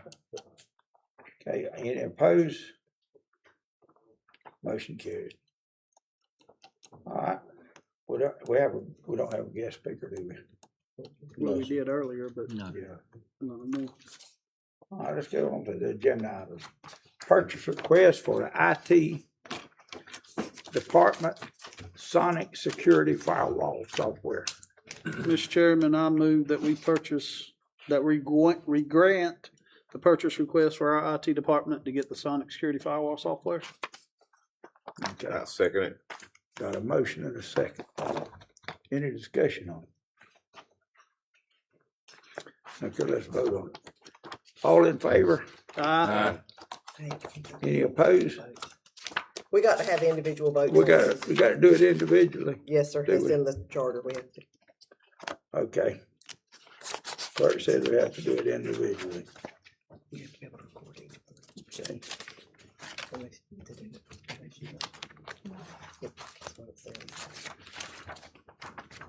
any opposed? Motion carried. All right, we don't have a guest speaker, do we? Well, we did earlier, but No. Yeah. not anymore. All right, let's go on to the agenda items. Purchase request for the IT department sonic security firewall software. Mr. Chairman, I move that we grant the purchase request for our IT department to get the sonic security firewall software. Okay, I second it. got a motion and a second. Any discussion on it? Okay, let's vote on it. All in favor? Any opposed? We got to have individual votes. We gotta do it individually. Yes, sir. Do It's we? in the charter. We have to. Okay. Clerk said we have to do it individually. Okay.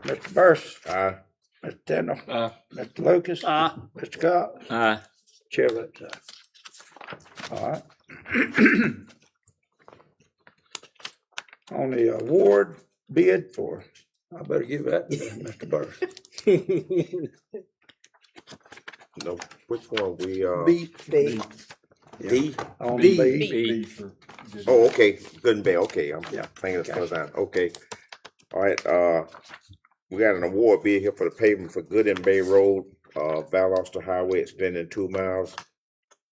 Mr. Burris. Aye. Mr. Tindall. Aye. Mr. Lucas. Mr. Cox. Aye. Chair votes aye. All right. On the award bid for, I better give that to Mr. Burris. No, which one we, B. B. D? On B. B. B for. Oh, okay, good and bad, okay, I'm Yeah, thinking of okay. stuff down, okay. All right, we got an award bid here for the pavement for Good and Bay Road, Valdosta Highway extending 2 miles.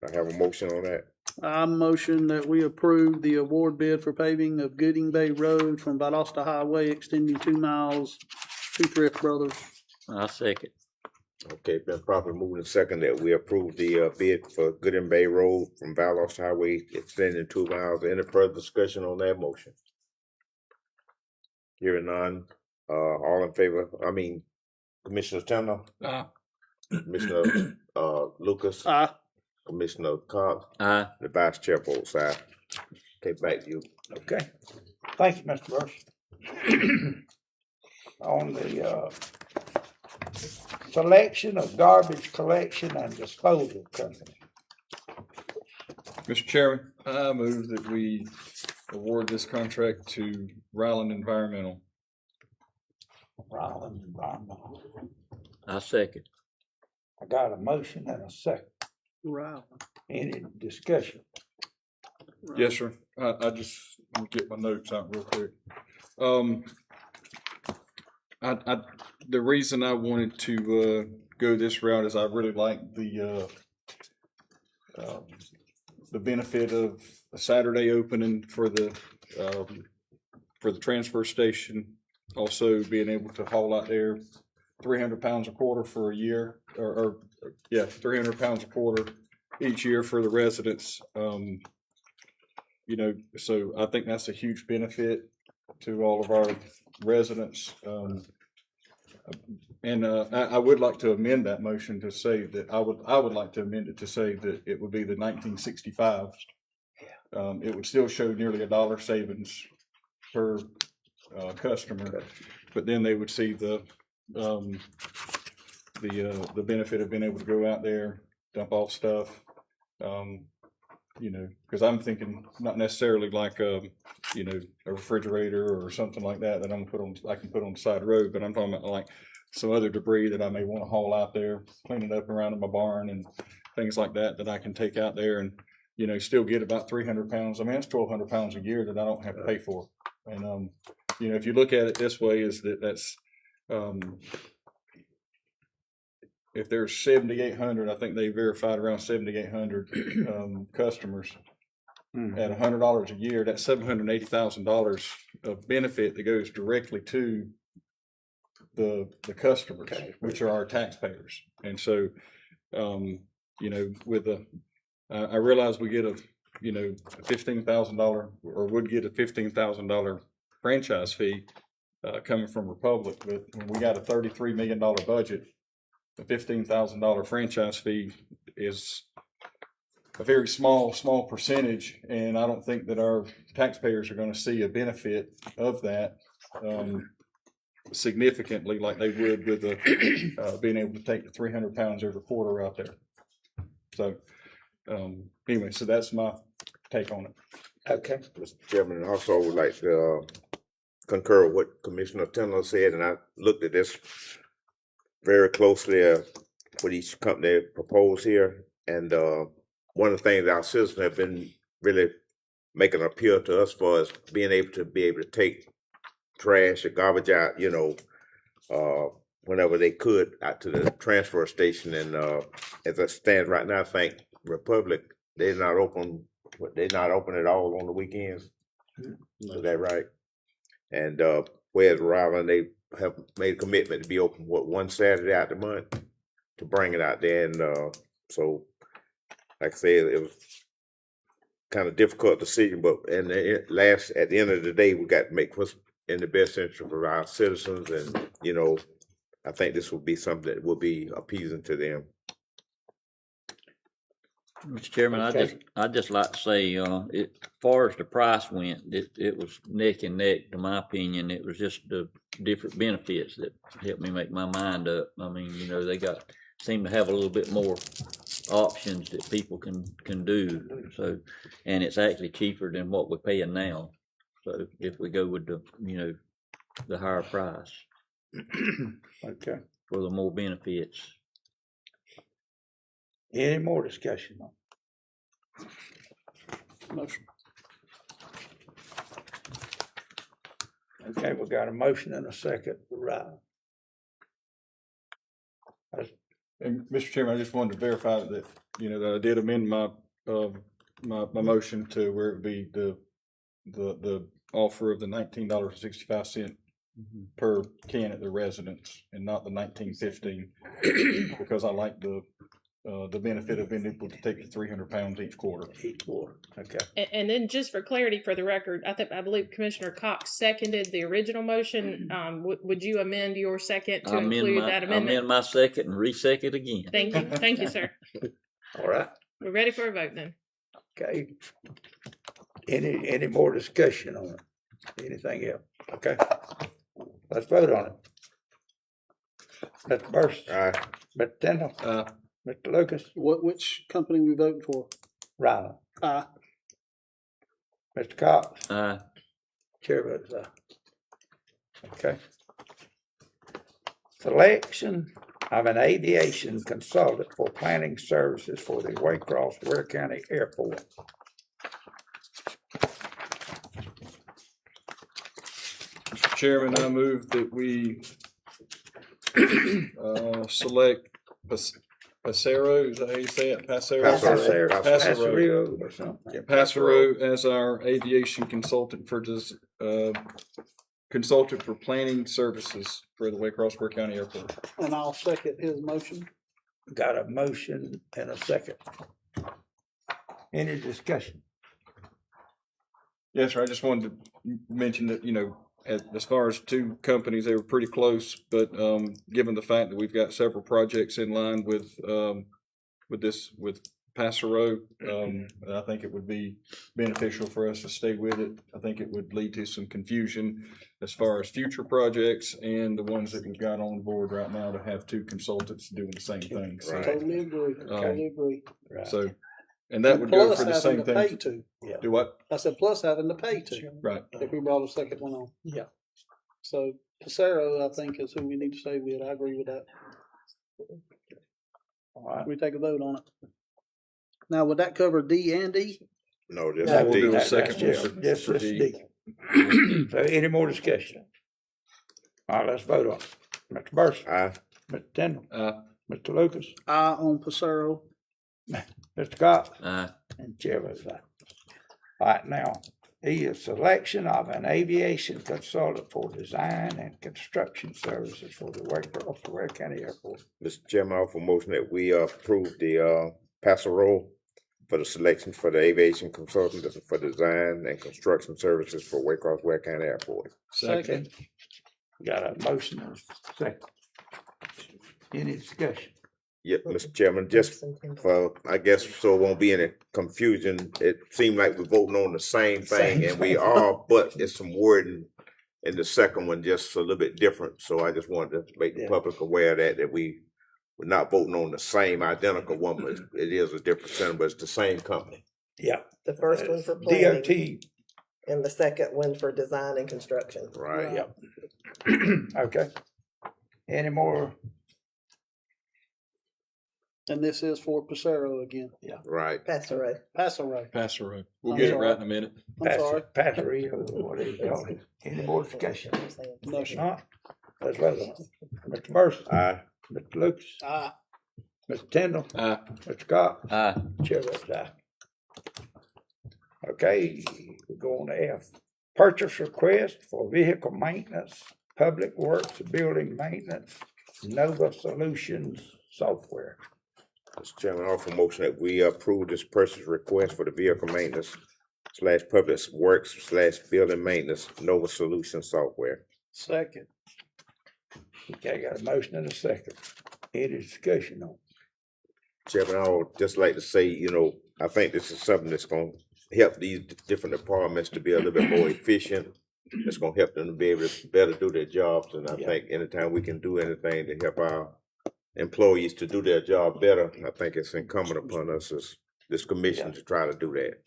I have a motion on that. I motion that we approve the award bid for paving of Gooding Bay Road from Valdosta Highway extending 2 miles to Thrift Brothers. I second. Okay, been properly moved and second that we approve the bid for Good and Bay Road from Valdosta Highway extending 2 miles. Any further discussion on that motion? Hearing none, all in favor, Commissioner Turner, Commissioner Lucas, Commissioner Cox, Aye. the Vice Chair votes aye. Okay, back to you. Okay. Thank you, Mr. Burris. On the selection of garbage collection and disposal company. Mr. Chairman, I move that we award this contract to Ryland Environmental. Ryland Environmental. I second. I got a motion and a second. Right. Any discussion? Yes, sir. I just want to get my notes out real quick. The reason I wanted to go this route is I really like the benefit of a Saturday opening for the transfer station. Also being able to haul out there 300 pounds a quarter for a year, or 300 pounds a quarter each year for the residents. So I think that's a huge benefit to all of our residents. I would like to amend that motion to say that I would like to amend it to say that it would be the 1965. It would still show nearly $1 savings per customer, but then they would see the benefit of being able to go out there, dump off stuff. Because I'm thinking not necessarily like a refrigerator or something like that I can put on the side of the road, but I'm talking about like some other debris that I may want to haul out there, clean it up around in my barn and things like that, that I can take out there and, you know, still get about 300 pounds. I mean, that's 1,200 pounds a year that I don't have to pay for. And, you know, if you look at it this way, is that's, if there's 7,800, I think they verified around 7,800 customers at $100 a year. That's $780,000 of benefit that goes directly to the customers, which are our taxpayers. And so, you know, with I realize we get a, you know, $15,000 or would get a $15,000 franchise fee coming from Republic, but when we got a $33 million budget, the $15,000 franchise fee is a very small percentage, and I don't think that our taxpayers are going to see a benefit of that significantly like they would with being able to take the 300 pounds every quarter out there. So anyway, so that's my take on it. Okay, Mr. Chairman, and also would like to concur with what Commissioner Tindall said, and I looked at this very closely what each company proposed here, and one of the things our citizens have been really making an appeal to us for is being able to take trash or garbage out, you know, whenever they could out to the transfer station. And as it stands right now, I think Republic, they're not open at all on the weekends. Is that right? And whereas Ryland, they have made a commitment to be open one Saturday out the month to bring it out there. And so, like I said, it was kind of difficult decision, but at the end of the day, we got to make what's in the best interest of our citizens. And, you know, I think this will be something that will be appeasing to them. Mr. Chairman, I just like to say, as far as the price went, it was neck and neck, to my opinion. It was just the different benefits that helped me make my mind up. I mean, you know, they seem to have a little bit more options that people can do. So, and it's actually cheaper than what we're paying now. So if we go with the higher price. Okay. For the more benefits. Any more discussion on Motion. Okay, we got a motion and a second for Ryland. And Mr. Chairman, I just wanted to verify that, you know, that I did amend my my motion to where it would be the offer of the $19.65 per can at the residence and not the $19.15, because I like the benefit of being able to take the 300 pounds each quarter. Okay. And then just for clarity for the record, I believe Commissioner Cox seconded the original motion. Would you amend your second to include that amendment? Amend my second and re-second again. Thank you. Thank you, sir. All right. We're ready for a vote then. Okay. Any more discussion on it? Anything else? Okay. Let's vote on it. Mr. Burris. Aye. Mr. Tindall. Mr. Lucas. Which company we voting for? Ryland. Aye. Mr. Cox. Aye. Chair votes aye. Okay. Selection of an aviation consultant for planning services for the Ware County Airport. Mr. Chairman, I move that we select Passero, is that how you say it? Passero or something. Yeah, Passero as our aviation consultant for consultant for planning services for the Ware County Airport. And I'll second his motion. Got a motion and a second. Any discussion? Yes, sir. I just wanted to mention that, you know, as far as two companies, they were pretty close, but given the fact that we've got several projects in line with Passero, I think it would be beneficial for us to stay with it. I think it would lead to some confusion as far as future projects and the ones that we've got on board right now to have two consultants doing the same thing. So, Totally agree. Totally agree. Right. So, and that would go for the same Plus having to thing. pay to. Do what? I said plus having to pay to. Right. If we brought a second one on. Yeah. So Passero, I think, is who we need to stay with. I agree with that. All right. We take a vote on it. Now, would that cover D and E? No, just No, a We'll D. do a That's second one just, for just for this D. D. So any more discussion? All right, let's vote on it. Mr. Burson, Aye. Mr. Tindall, Aye. Mr. Lucas, I on Passero. Mr. Scott, Aye. and Chair votes aye. All right, now, E is selection of an aviation consultant for design and construction services for the Ware County Airport. Mr. Chairman, I offer a motion that we approve the pass roll for the selection for the aviation consultant for design and construction services for Ware County Airport. Second. We got a motion and a second. Any discussion? Yep, Mr. Chairman, just for, I guess, so it won't be any confusion, it seemed like we're voting on the same thing, and we are, but it's some wording in the second one just a little bit different, so I just wanted to make the public aware of that we're not voting on the same identical one, but it is a different center, but it's the same company. Yeah. The first one for planning DOT, and the second one for design and construction. Right. yep. Okay. Any more? And this is for Passero again. Right. Passero. Passero. Passero. We'll I'm get it sorry. right in a minute. I'm sorry. Passerio, what do you call it? Any more discussion? No, sir. Not? Let's vote on it. Mr. Burson, Aye. Mr. Lucas, Aye. Mr. Tindall, Aye. Mr. Scott, Aye. Chair votes aye. Okay, we go on to F. Purchase request for vehicle maintenance, public works, building maintenance, Nova Solutions software. Mr. Chairman, I offer a motion that we approve this purchase request for the vehicle maintenance / public works / building maintenance Nova Solution software. Second. Okay, got a motion and a second. Any discussion on? Chairman, I would just like to say, I think this is something that's gonna help these different departments to be a little bit more efficient. It's gonna help them to be able to better do their jobs, and I think anytime we can do anything to help our employees to do their job better, I think it's incumbent upon us as this commission to try to do that.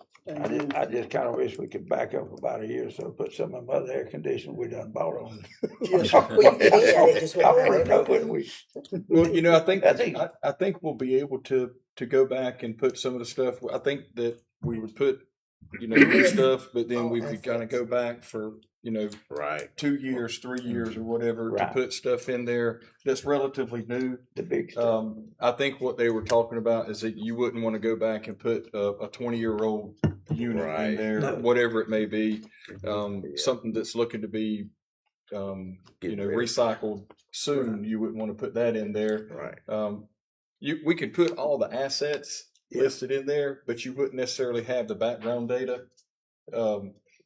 I just kind of wish we could back up about a year or so, put some of them other air conditioning we done bought on. Yes. Well, you can, it just I wouldn't wanna know matter. when we. Well, I think I think- I think we'll be able to go back and put some of the stuff. I think that we would put new stuff, but then we would kind of go back for Right. 2 years, 3 years, or whatever Right. to put stuff in there that's relatively new. The big stuff. I think what they were talking about is that you wouldn't want to go back and put a 20-year-old unit Right. in there, No. whatever it may be, Yeah. something that's looking to be, Get rid of. recycled soon. You wouldn't want to put that in there. Right. We could put all the assets listed in there, but you wouldn't necessarily have the background data.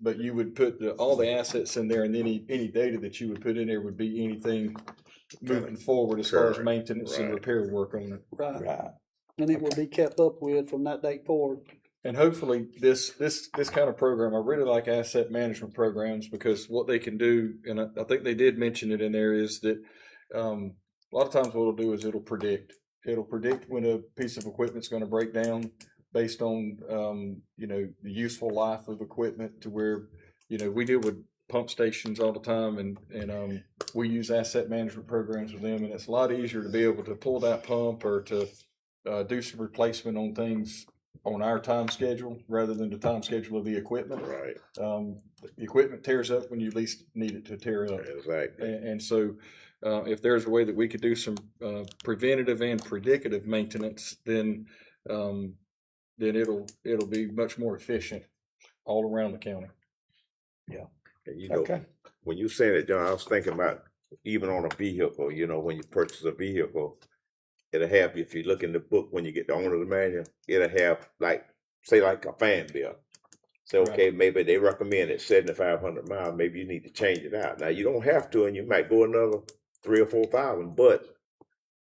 But you would put all the assets in there, and any data that you would put in there would be anything moving forward as far as Correct. maintenance and Right. repair work on it. Right. And it will be kept up with from that date forward. And hopefully this kind of program, I really like asset management programs because what they can do, and I think they did mention it in there, is that a lot of times what it'll do is it'll predict when a piece of equipment's going to break down based on the useful life of equipment, to where we deal with pump stations all the time, and we use asset management programs with them, and it's a lot easier to be able to pull that pump or to do some replacement on things on our time schedule rather than the time schedule of the equipment. Right. The equipment tears up when you least need it to tear up. Exactly. And so if there's a way that we could do some preventative and predicative maintenance, then it'll be much more efficient all around the county. Yeah. Okay. When you said it, John, I was thinking about even on a vehicle, when you purchase a vehicle, it'll have, if you look in the book, when you get the owner's manual, it'll have like a fan bill. Say, okay, maybe they recommend it 7,500 miles, maybe you need to change it out. Now, you don't have to, and you might go another 3,000 or 4,000, but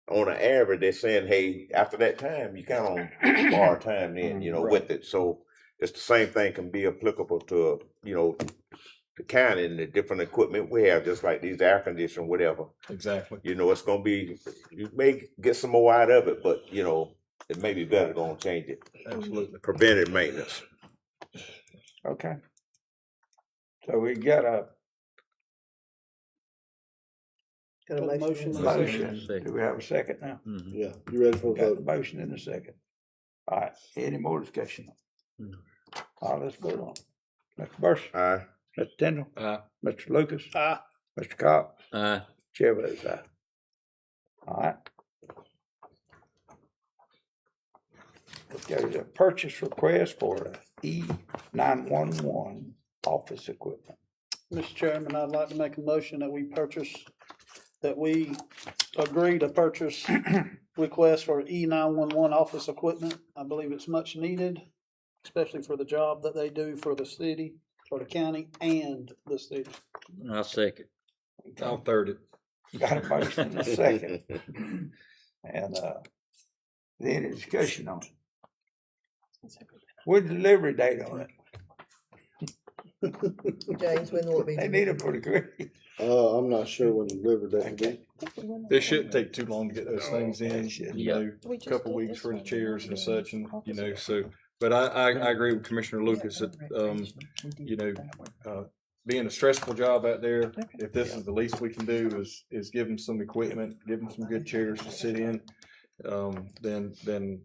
on an average, they're saying, hey, after that time, you kind of borrow time then, with it. So it's the same thing can be applicable to, the county and the different equipment we have, just like these air conditioning, whatever. Exactly. It's going to be, you may get some more out of it, but, it may be better going to change it. Absolutely. Preventive maintenance. Okay. So we got a motion. motion. Do we have a second now? Yeah, you ready for a Got the vote? motion in a second. All right, any more discussion? All right, let's vote on it. Mr. Burson? Aye. Mr. Tindall? Aye. Mr. Lucas? Aye. Mr. Cox? Aye. Chair votes aye. All right. There's a purchase request for E911 office equipment. Mr. Chairman, I'd like to make a motion that we agree to purchase request for E911 office equipment. I believe it's much needed, especially for the job that they do for the city, for the county, and the city. I'll second. I'll third it. Got a motion and a second. And, any discussion on it? What's the delivery date on it? James, when will it be? They need it pretty quick. I'm not sure when the delivery date will be. It shouldn't take too long to get those things in, Yeah. a couple weeks for the chairs and such, and, so. But I agree with Commissioner Lucas that, being a stressful job out there, if this is the least we can do is give them some equipment, give them some good chairs to sit in, then,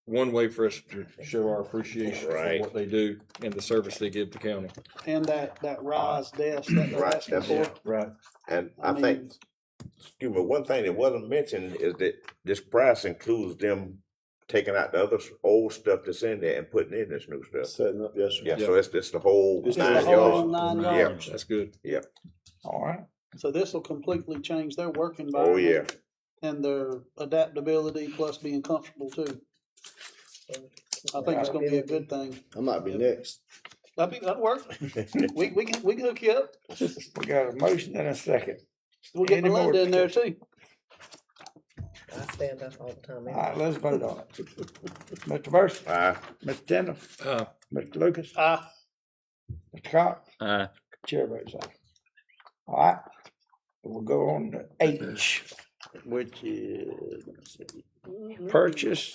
one way for us to show our appreciation for what they do and the service they give the county. And that RISE desk that they're asking for. Right. And I think, excuse me, one thing that wasn't mentioned is that this price includes them taking out the other old stuff that's in there and putting in this new stuff. Setting up, yes, sir. Yeah, so it's the whole It's the 9 whole yards. 9 Yeah, yards. That's good. yeah. All right. So this will completely change their work Oh, environment. yeah. And their adaptability plus being comfortable too. I think it's gonna be a good thing. I might be next. That'll work. We can hook you up. We got a motion and a second. We'll get Any more Melinda in there too. I stand up all the time. All right, let's vote on it. Mr. Burson? Aye. Mr. Tindall? Aye. Mr. Lucas? Aye. Mr. Cox? Aye. Chair votes aye. All right, we'll go on to H, which is, let's see, purchase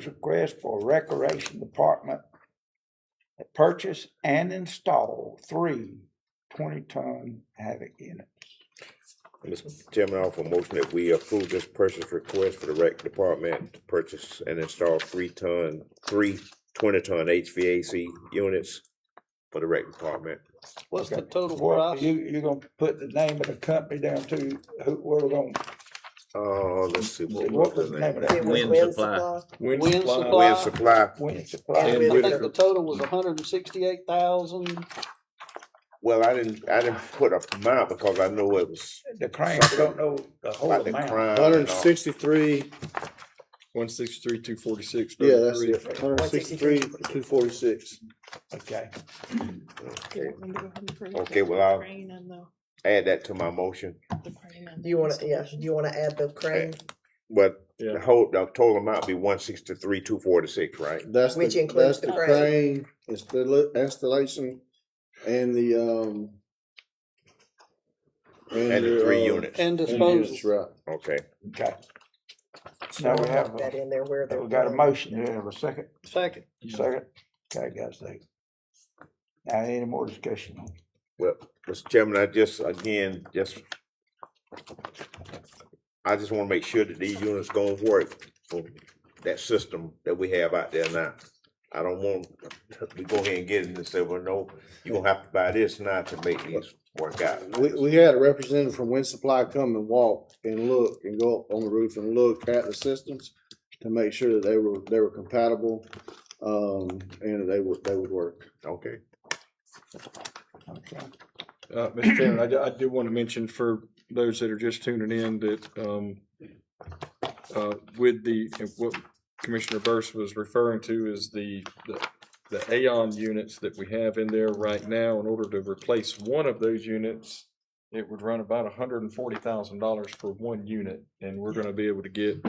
request for Recreation Department. Purchase and install 3 20-ton Havoc units. Mr. Chairman, I offer a motion that we approve this purchase request for the rec department to purchase and install 3 20-ton HVAC units for the rec department. What's the Okay. total Well, price? you're gonna put the name of the company down too, where we're gonna, Let's see. what was the name of that? It was Wind supply. Wind Wind supply. supply. Wind Supply. And I with think the total was 168,000. Well, I didn't put a amount because I know it was The crane, I don't know the whole like the amount. crime. 163, 163, 246. yeah, that's it. 163, 246. Okay. Okay, well, I'll add that to my motion. Do you wanna add the crane, But Yeah. the total amount be 163, 246, right? That's Which the, includes that's the the crane. crane, installation, and the, And the 3 units. And and disposal. units, right. Okay. Okay. so Now I'll we have, put that in there where they're. we got a going. motion, do we have a second? Second. Second. Okay, got a second. Now, any more discussion? Well, Mr. Chairman, I just want to make sure that these units gonna work for that system that we have out there now. I don't want to go ahead and get it and say, well, no, you're gonna have to buy this now to make these work out. We had a representative from Wind Supply come and walk and look and go up on the roof and look at the systems to make sure that they were compatible, and they would work. Okay. Okay. Mr. Chairman, I do want to mention for those that are just tuning in that, with what Commissioner Burse was referring to is the Aon units that we have in there right now. In order to replace one of those units, it would run about $140,000 for one unit, and we're going to be able to get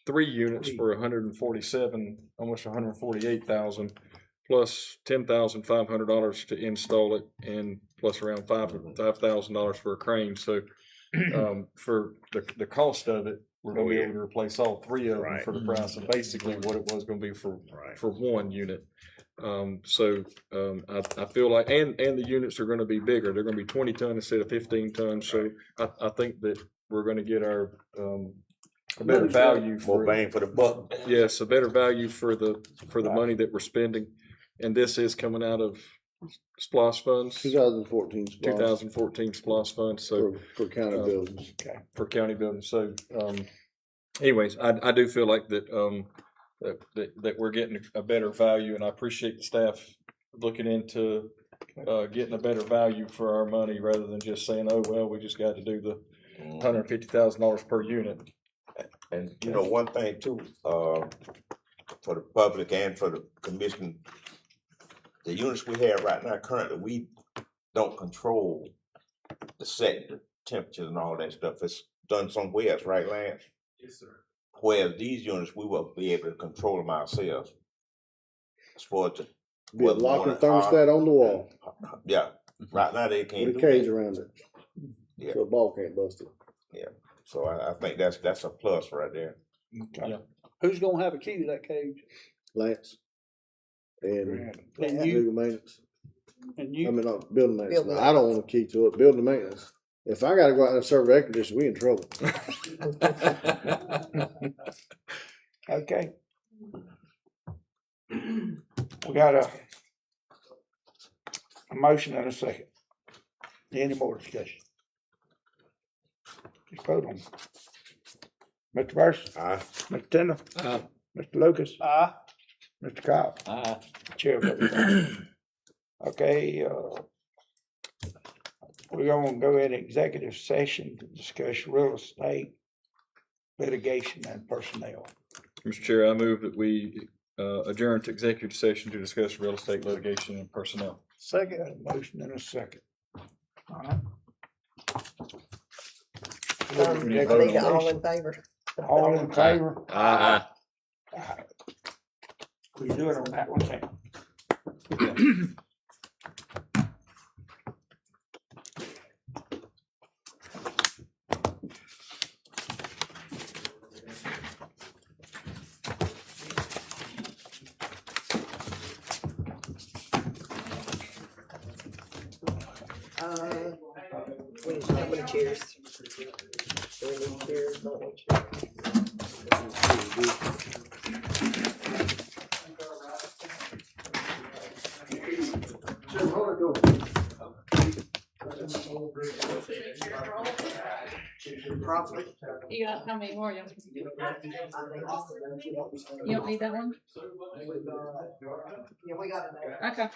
3 units for 147, almost 148,000, plus $10,500 to install it, and plus around $5,000 for a crane. So, for the cost of it, we're going to be able to replace all 3 of them for the price of basically what it was going to be for one unit. I feel like, and the units are going to be bigger. They're going to be 20 ton instead of 15 tons. So I think that we're going to get our a better value More for, bang for the buck. yes, a better value for the money that we're spending. And this is coming out of SPOS funds, 2014 SPOS funds, so. for county buildings. Okay, for county buildings. So, anyways, I do feel like that, that we're getting a better value, and I appreciate the staff looking into, getting a better value for our money rather than just saying, oh, well, we just got to do the $150,000 per unit. And you know, one thing too, for the public and for the commission, the units we have right now currently, we don't control the set, the temperatures and all that stuff. It's done somewhere else, right, Lance? Yes, sir. Whereas these units, we will be able to control them ourselves. As far as Be a locking thermostat on the wall yeah, right now they can't with a do cage that. around it, Yeah, so a ball can't bust it. yeah. So I think that's a plus right there. Yeah. Who's gonna have a key to that cage? Lance and And you, legal maintenance. and I you, mean, not building maintenance. Building I don't want a key to it. Building maintenance. If I got to go out there and serve air conditioning, we in trouble. Okay. We got a motion and a second. Any more discussion? Just vote on it. Mr. Burris? Aye. Mr. Tindall? Aye. Mr. Lucas? aye. Mr. Cobb? Aye. Chair votes aye. Okay, we're gonna go in executive session to discuss real estate, litigation, and personnel. Mr. Chair, I move that we adjourn to executive session to discuss real estate litigation and personnel. Second. Got a motion and a second. All right. Anita, all in favor? All in favor? Aye. Aye. We do it on that one thing. We need how many chairs? Do we need chairs? Don't need chairs. Probably. You got how many more? You don't need that one? Yeah, we got it. Okay.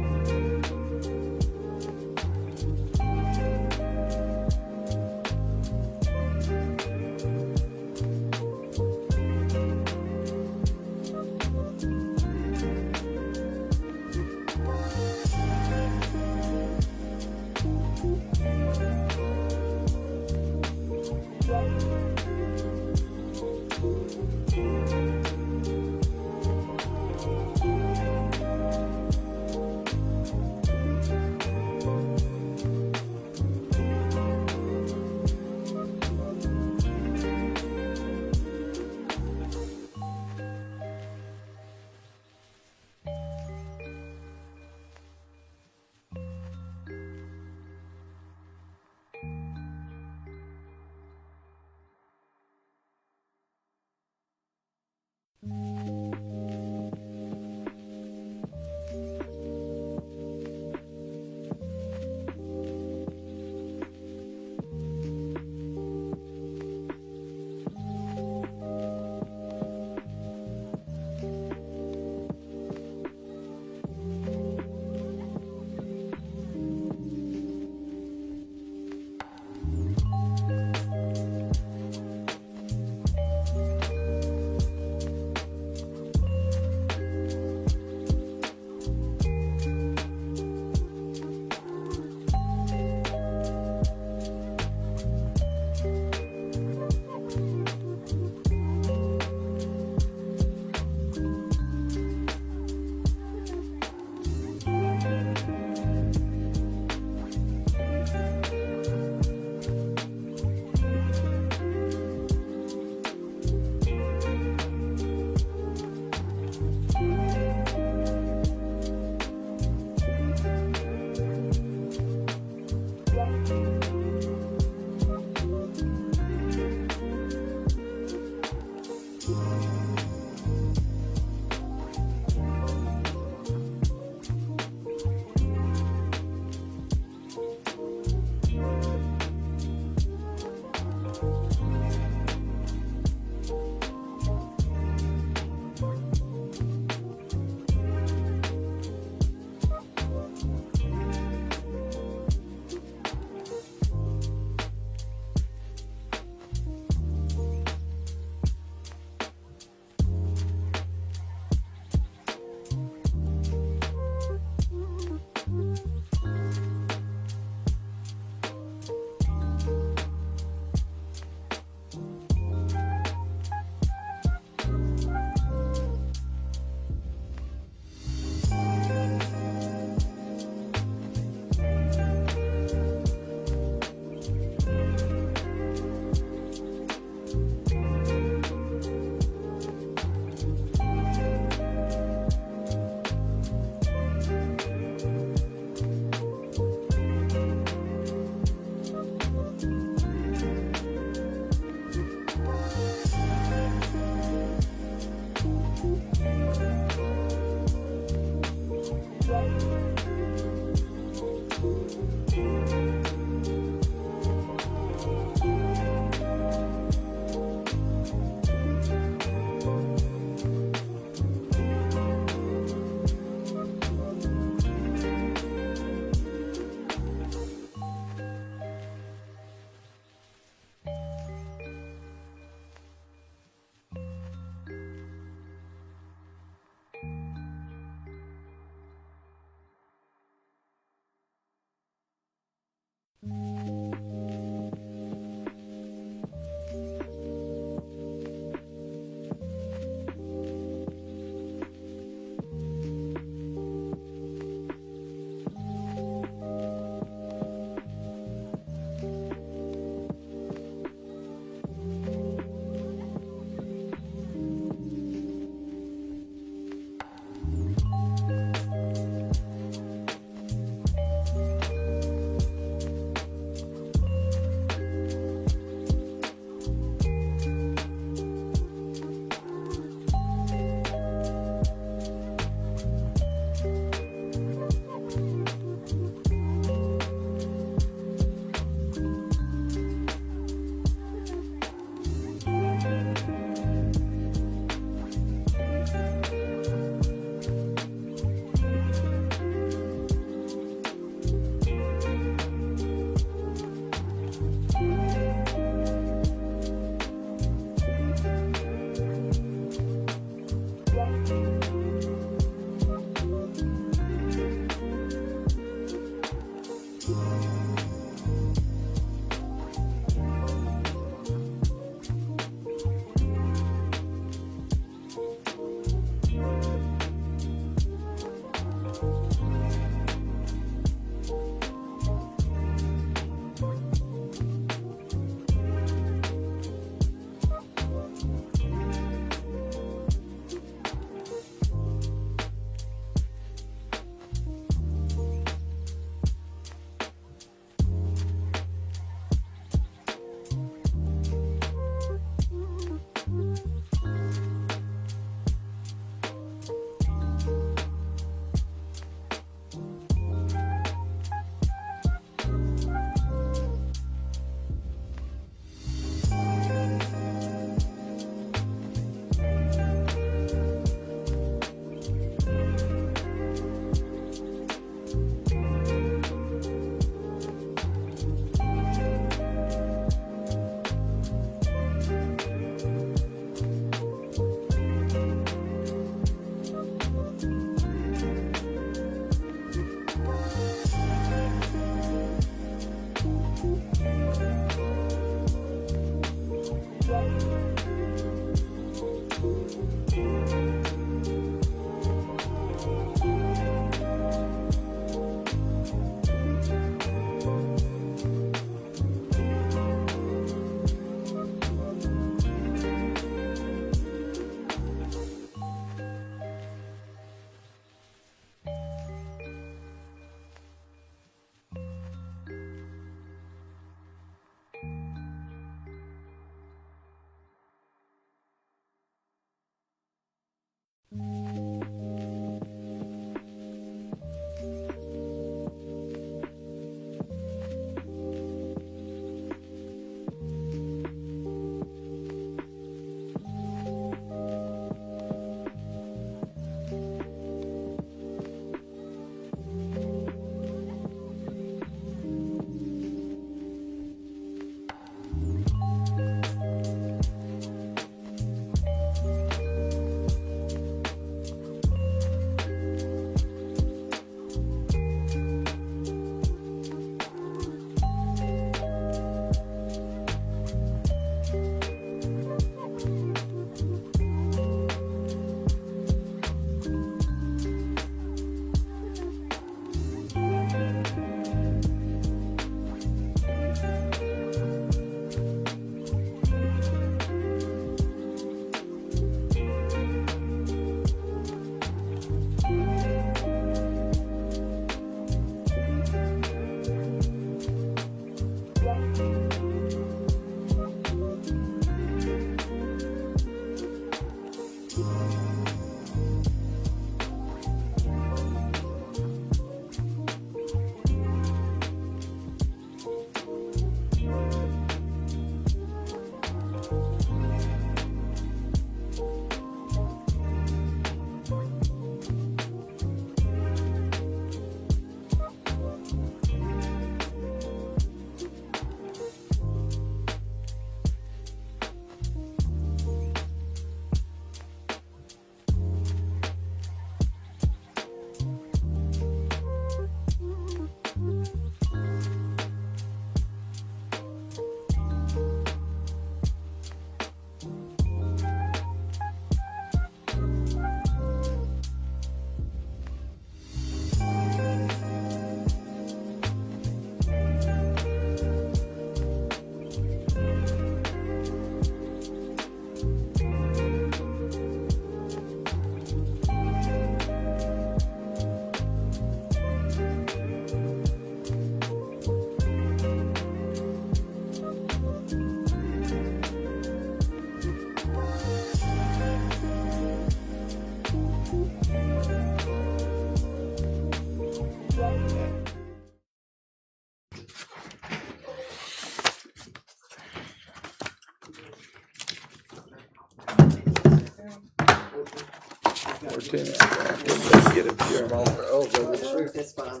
Lieutenant. Let's get it, Sheriff. Oh, go with you. That's fine.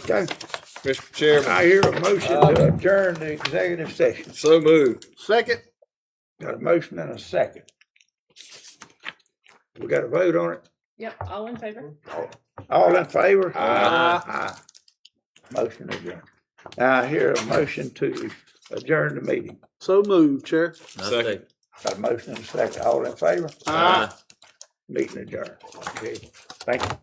Okay, Mr. Chairman, I hear a motion to adjourn the executive session. so moved. Second. Got a motion and a second. We got a vote on it? Yep, all in favor? All in favor? Aye. Motion adjourned. Now I hear a motion to adjourn the meeting. So moved, Chair. Second. Got a motion and a second. All in favor? Aye. Meeting adjourned. Okay, thank you.